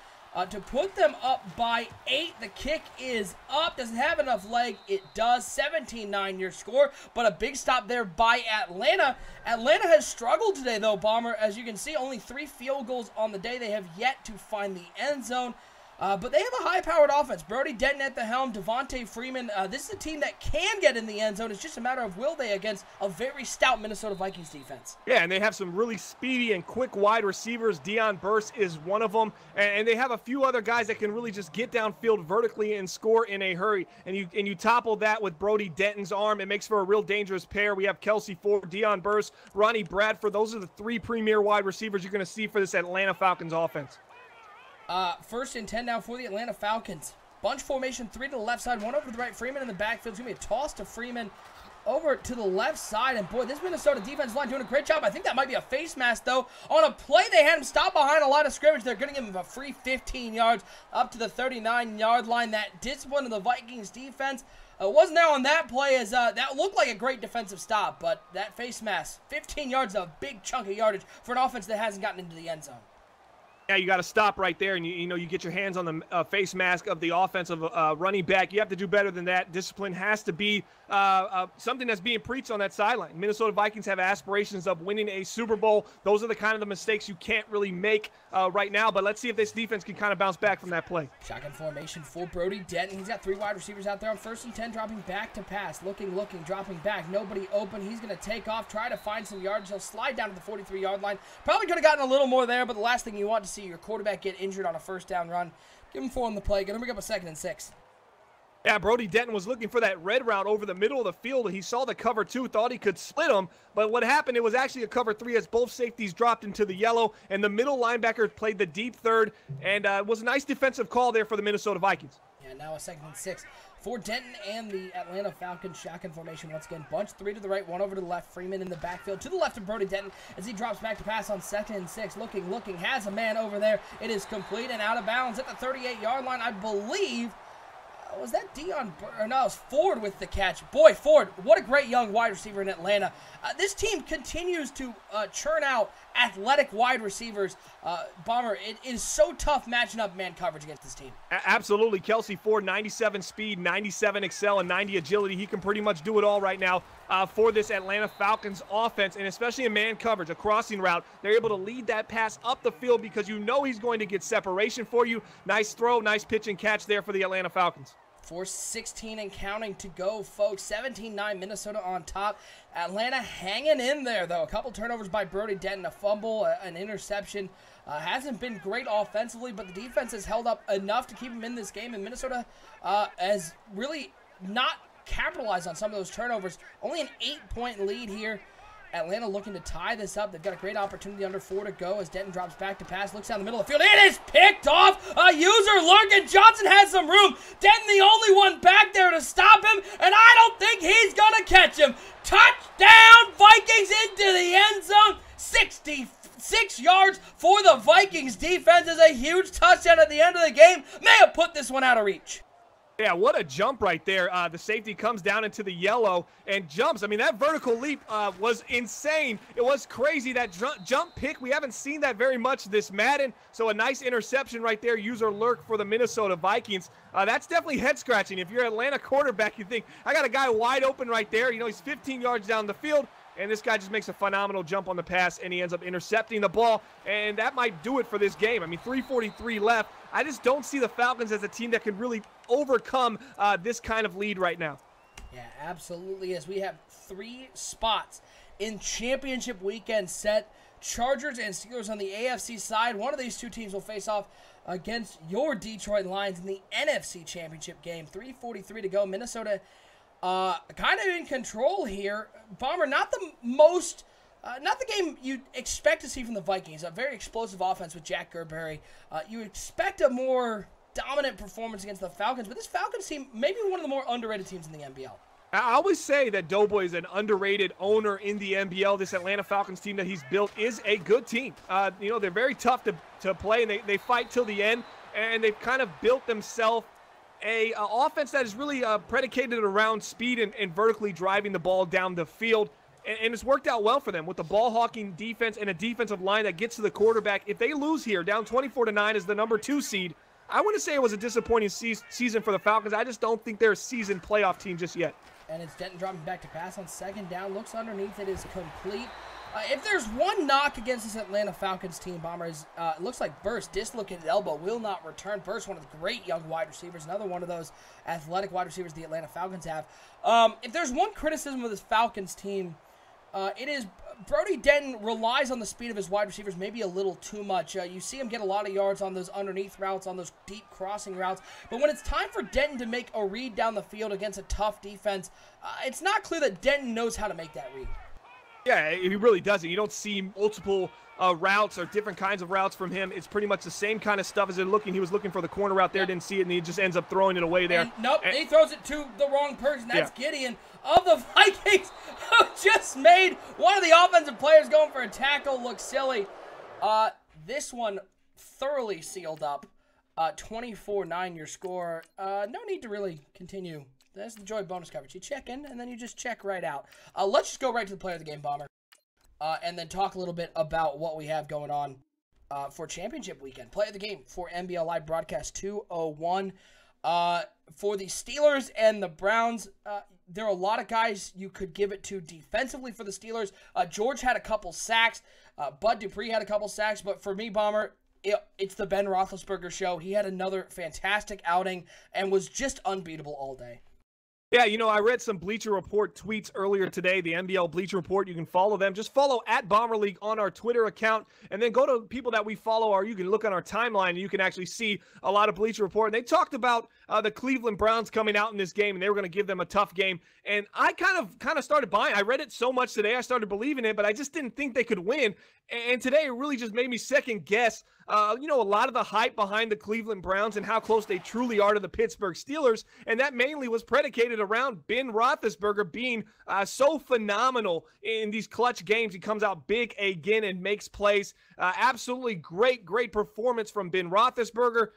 to put them up by 8. The kick is up. Doesn't have enough leg. It does. 17-9 your score. But a big stop there by Atlanta. Atlanta has struggled today, though, Bomber. As you can see, only 3 field goals on the day. They have yet to find the end zone. But they have a high-powered offense. Brody Denton at the helm, Devontae Freeman. This is a team that can get in the end zone. It's just a matter of will they against a very stout Minnesota Vikings defense. Yeah, and they have some really speedy and quick wide receivers. Deion Burse is one of them. And they have a few other guys that can really just get downfield vertically and score in a hurry. And you topple that with Brody Denton's arm. It makes for a real dangerous pair. We have Kelsey Ford, Deion Burse, Ronnie Bradford. Those are the three premier wide receivers you're going to see for this Atlanta Falcons offense. 1st and 10 now for the Atlanta Falcons. Bunch formation, 3 to the left side, 1 over to the right. Freeman in the backfield. It's going to be a toss to Freeman over to the left side. And boy, this Minnesota defensive line doing a great job. I think that might be a face mask, though. On a play, they had him stop behind a line of scrimmage. They're going to give him a free 15 yards up to the 39-yard line. That discipline of the Vikings defense wasn't there on that play, as that looked like a great defensive stop. But that face mask, 15 yards, a big chunk of yardage for an offense that hasn't gotten into the end zone. Yeah, you got to stop right there, and you get your hands on the face mask of the offensive running back. You have to do better than that. Discipline has to be something that's being preached on that sideline. Minnesota Vikings have aspirations of winning a Super Bowl. Those are the kind of the mistakes you can't really make right now, but let's see if this defense can kind of bounce back from that play. Shotgun formation for Brody Denton. He's got 3 wide receivers out there on 1st and 10, dropping back to pass. Looking, dropping back. Nobody open. He's going to take off, try to find some yards. He'll slide down to the 43-yard line. Probably could have gotten a little more there, but the last thing you want to see your quarterback get injured on a 1st down run. Give him 4 on the play. Going to bring up a 2nd and 6. Yeah, Brody Denton was looking for that red route over the middle of the field. He saw the cover 2, thought he could split him, but what happened, it was actually a cover 3 as both safeties dropped into the yellow, and the middle linebacker played the deep third, and it was a nice defensive call there for the Minnesota Vikings. Yeah, now a 2nd and 6 for Denton and the Atlanta Falcons. Shotgun formation once again. Bunch 3 to the right, 1 over to the left. Freeman in the backfield to the left of Brody Denton as he drops back to pass on 2nd and 6. Looking, has a man over there. It is complete and out of bounds at the 38-yard line, I believe. Was that Deion? Or no, it was Ford with the catch. Boy, Ford, what a great young wide receiver in Atlanta. This team continues to churn out athletic wide receivers. Bomber, it is so tough matching up man coverage against this team. Absolutely. Kelsey Ford, 97 speed, 97 excel, and 90 agility. He can pretty much do it all right now for this Atlanta Falcons offense, and especially in man coverage, a crossing route. They're able to lead that pass up the field because you know he's going to get separation for you. Nice throw, nice pitch and catch there for the Atlanta Falcons. 4:16 and counting to go, folks. 17-9, Minnesota on top. Atlanta hanging in there, though. A couple turnovers by Brody Denton, a fumble, an interception. Hasn't been great offensively, but the defense has held up enough to keep him in this game, and Minnesota has really not capitalized on some of those turnovers. Only an 8-point lead here. Atlanta looking to tie this up. They've got a great opportunity under 4 to go as Denton drops back to pass, looks down the middle of the field. It is picked off. A user lurking. Johnson has some room. Denton the only one back there to stop him, and I don't think he's going to catch him. Touchdown, Vikings into the end zone. 66 yards for the Vikings defense is a huge touchdown at the end of the game. May have put this one out of reach. Yeah, what a jump right there. The safety comes down into the yellow and jumps. I mean, that vertical leap was insane. It was crazy, that jump pick. We haven't seen that very much this Madden. So a nice interception right there. User lurk for the Minnesota Vikings. That's definitely head-scratching. If you're an Atlanta quarterback, you think, I got a guy wide open right there. You know, he's 15 yards down the field. And this guy just makes a phenomenal jump on the pass, and he ends up intercepting the ball. And that might do it for this game. I mean, 3:43 left. I just don't see the Falcons as a team that can really overcome this kind of lead right now. Yeah, absolutely. As we have 3 spots in championship weekend set. Chargers and Steelers on the AFC side. One of these 2 teams will face off against your Detroit Lions in the NFC championship game. 3:43 to go. Minnesota kind of in control here. Bomber, not the most, not the game you expect to see from the Vikings. A very explosive offense with Jack Gerberry. You expect a more dominant performance against the Falcons, but this Falcons team may be one of the more underrated teams in the NBL. I always say that Doughboy is an underrated owner in the NBL. This Atlanta Falcons team that he's built is a good team. You know, they're very tough to play, and they fight till the end, and they've kind of built themselves a offense that is really predicated around speed and vertically driving the ball down the field. And it's worked out well for them with the ball-hawking defense and a defensive line that gets to the quarterback. If they lose here, down 24-9 as the number 2 seed, I wouldn't say it was a disappointing season for the Falcons. I just don't think they're a seasoned playoff team just yet. And it's Denton dropping back to pass on 2nd down. Looks underneath. It is complete. If there's one knock against this Atlanta Falcons team, Bomber, is it looks like Burst, dislocated elbow, will not return. Burst, one of the great young wide receivers, another one of those athletic wide receivers the Atlanta Falcons have. If there's one criticism of this Falcons team, it is Brody Denton relies on the speed of his wide receivers maybe a little too much. You see him get a lot of yards on those underneath routes, on those deep crossing routes. But when it's time for Denton to make a read down the field against a tough defense, it's not clear that Denton knows how to make that read. Yeah, he really doesn't. You don't see multiple routes or different kinds of routes from him. It's pretty much the same kind of stuff as they're looking. He was looking for the corner route there, didn't see it, and he just ends up throwing it away there. He throws it to the wrong person. That's Gideon of the Vikings, who just made one of the offensive players going for a tackle look silly. This one thoroughly sealed up. 24-9 your score. No need to really continue. That's the joy of bonus coverage. You check in, and then you just check right out. Let's just go right to the player of the game, Bomber, and then talk a little bit about what we have going on for championship weekend. Player of the game for NBL Live Broadcast 201. For the Steelers and the Browns, there are a lot of guys you could give it to defensively for the Steelers. George had a couple sacks. Bud Dupree had a couple sacks. But for me, Bomber, it's the Ben Roethlisberger show. He had another fantastic outing and was just unbeatable all day. Yeah, you know, I read some Bleacher Report tweets earlier today, the NBL Bleacher Report. You can follow them. Just follow at Bomber League on our Twitter account, and then go to people that we follow, or you can look on our timeline, and you can actually see a lot of Bleacher Report. And they talked about the Cleveland Browns coming out in this game, and they were going to give them a tough game. And I kind of started buying. I read it so much today, I started believing it, but I just didn't think they could win. And today, it really just made me second guess, you know, a lot of the hype behind the Cleveland Browns and how close they truly are to the Pittsburgh Steelers. And that mainly was predicated around Ben Roethlisberger being so phenomenal in these clutch games. He comes out big again and makes plays. Absolutely great performance from Ben Roethlisberger.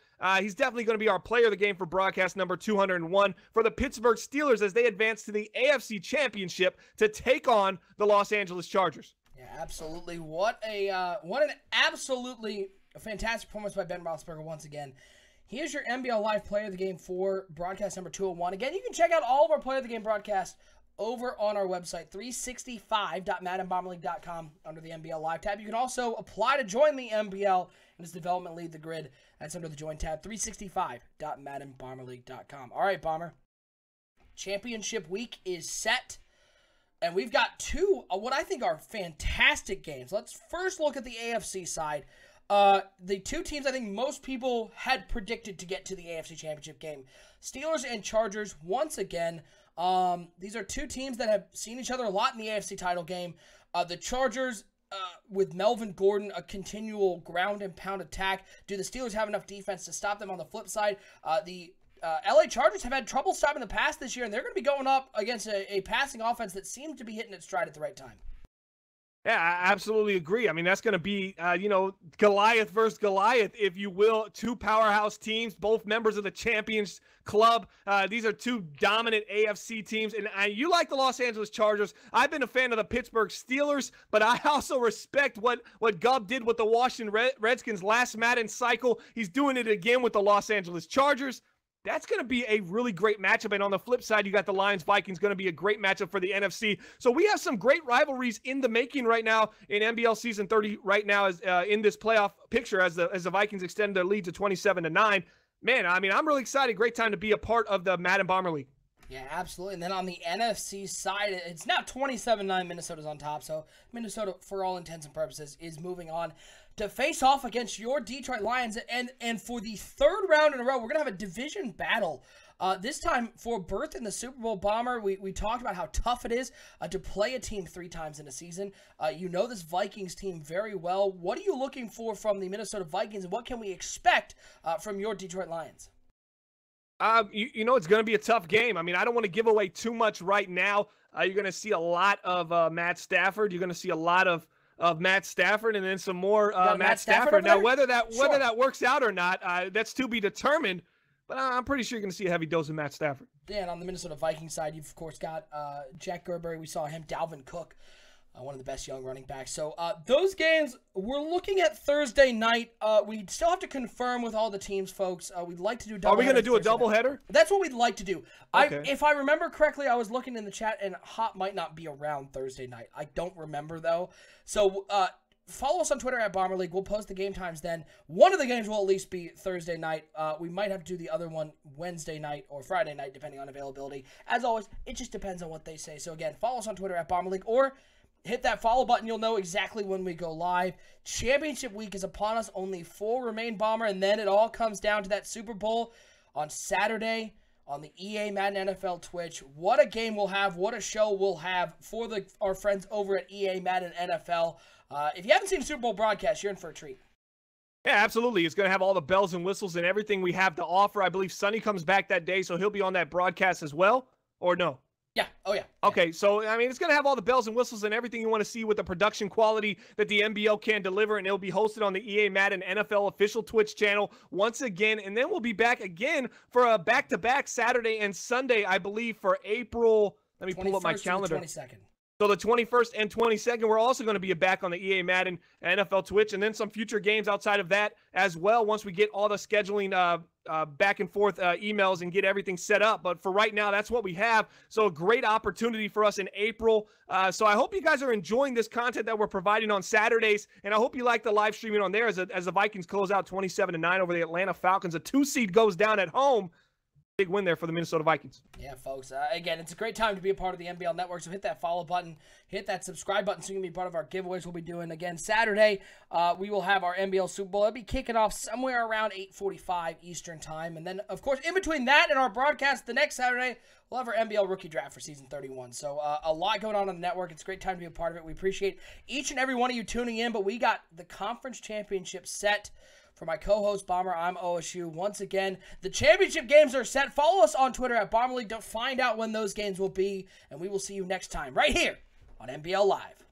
He's definitely going to be our player of the game for broadcast number 201 for the Pittsburgh Steelers as they advance to the AFC Championship to take on the Los Angeles Chargers. Yeah, absolutely. What an absolutely fantastic performance by Ben Roethlisberger once again. He is your NBL Live Player of the Game for broadcast number 201. Again, you can check out all of our Player of the Game broadcasts over on our website, 365.maddenbomberleague.com under the NBL Live tab. You can also apply to join the NBL and its development lead the grid. That's under the Join tab, 365.maddenbomberleague.com. All right, Bomber. Championship week is set. And we've got two, what I think are fantastic games. Let's first look at the AFC side. The two teams I think most people had predicted to get to the AFC Championship game. Steelers and Chargers, once again. These are two teams that have seen each other a lot in the AFC title game. The Chargers, with Melvin Gordon, a continual ground and pound attack. Do the Steelers have enough defense to stop them? On the flip side, the LA Chargers have had trouble stopping the pass this year, and they're going to be going up against a passing offense that seems to be hitting its stride at the right time. Yeah, I absolutely agree. I mean, that's going to be, you know, Goliath versus Goliath, if you will. Two powerhouse teams, both members of the Champions Club. These are two dominant AFC teams. And you like the Los Angeles Chargers. I've been a fan of the Pittsburgh Steelers, but I also respect what Gubb did with the Washington Redskins last Madden cycle. He's doing it again with the Los Angeles Chargers. That's going to be a really great matchup. And on the flip side, you got the Lions-Vikings, going to be a great matchup for the NFC. So we have some great rivalries in the making right now in NBL Season 30 right now as in this playoff picture as the Vikings extend their lead to 27-9. Man, I mean, I'm really excited. Great time to be a part of the Madden Bomber League. Yeah, absolutely. And then on the NFC side, it's now 27-9. Minnesota's on top. So Minnesota, for all intents and purposes, is moving on to face off against your Detroit Lions. And for the third round in a row, we're going to have a division battle. This time for berth in the Super Bowl. Bomber, we talked about how tough it is to play a team 3 times in a season. You know this Vikings team very well. What are you looking for from the Minnesota Vikings, and what can we expect from your Detroit Lions? You know, it's going to be a tough game. I mean, I don't want to give away too much right now. You're going to see a lot of Matt Stafford. You're going to see a lot of Matt Stafford, and then some more Matt Stafford. Now, whether that works out or not, that's to be determined. But I'm pretty sure you're going to see a heavy dose of Matt Stafford. Yeah, and on the Minnesota Vikings side, you've, of course, got Jack Gerber. We saw him, Dalvin Cook. one of the best young running backs. So those games, we're looking at Thursday night. We still have to confirm with all the teams, folks. We'd like to do double. Are we going to do a doubleheader? That's what we'd like to do. Okay. If I remember correctly, I was looking in the chat, and Hop might not be around Thursday night. I don't remember, though. So follow us on Twitter at Bomber League. We'll post the game times then. One of the games will at least be Thursday night. We might have to do the other one Wednesday night or Friday night, depending on availability. As always, it just depends on what they say. So, again, follow us on Twitter at Bomber League, or hit that follow button. You'll know exactly when we go live. Championship week is upon us. Only 4 remain, Bomber, and then it all comes down to that Super Bowl on Saturday on the EA Madden NFL Twitch. What a game we'll have. What a show we'll have for our friends over at EA Madden NFL. If you haven't seen Super Bowl broadcast, you're in for a treat. Yeah, absolutely. It's going to have all the bells and whistles and everything we have to offer. I believe Sonny comes back that day, so he'll be on that broadcast as well, or no? Yeah. Oh, yeah. Okay, so, I mean, it's going to have all the bells and whistles and everything you want to see with the production quality that the NBL can deliver, and it'll be hosted on the EA Madden NFL official Twitch channel once again, and then we'll be back again for a back-to-back Saturday and Sunday, I believe, for April. Let me pull up my calendar. 22nd. So the 21st and 22nd, we're also going to be back on the EA Madden NFL Twitch, and then some future games outside of that as well once we get all the scheduling back and forth emails and get everything set up. But for right now, that's what we have. So a great opportunity for us in April. So I hope you guys are enjoying this content that we're providing on Saturdays, and I hope you like the live streaming on there as the Vikings close out 27-9 over the Atlanta Falcons. A 2-seed goes down at home. Big win there for the Minnesota Vikings. Yeah, folks. Again, it's a great time to be a part of the NBL Network, so hit that follow button, hit that subscribe button so you can be part of our giveaways we'll be doing. Again, Saturday, we will have our NBL Super Bowl. It'll be kicking off somewhere around 8:45 Eastern Time. And then, of course, in between that and our broadcast the next Saturday, we'll have our NBL Rookie Draft for Season 31. So a lot going on the network. It's a great time to be a part of it. We appreciate each and every one of you tuning in, but we got the conference championship set. For my co-host, Bomber, I'm OSU. Once again, the championship games are set. Follow us on Twitter at Bomber League to find out when those games will be, and we will see you next time right here on NBL Live.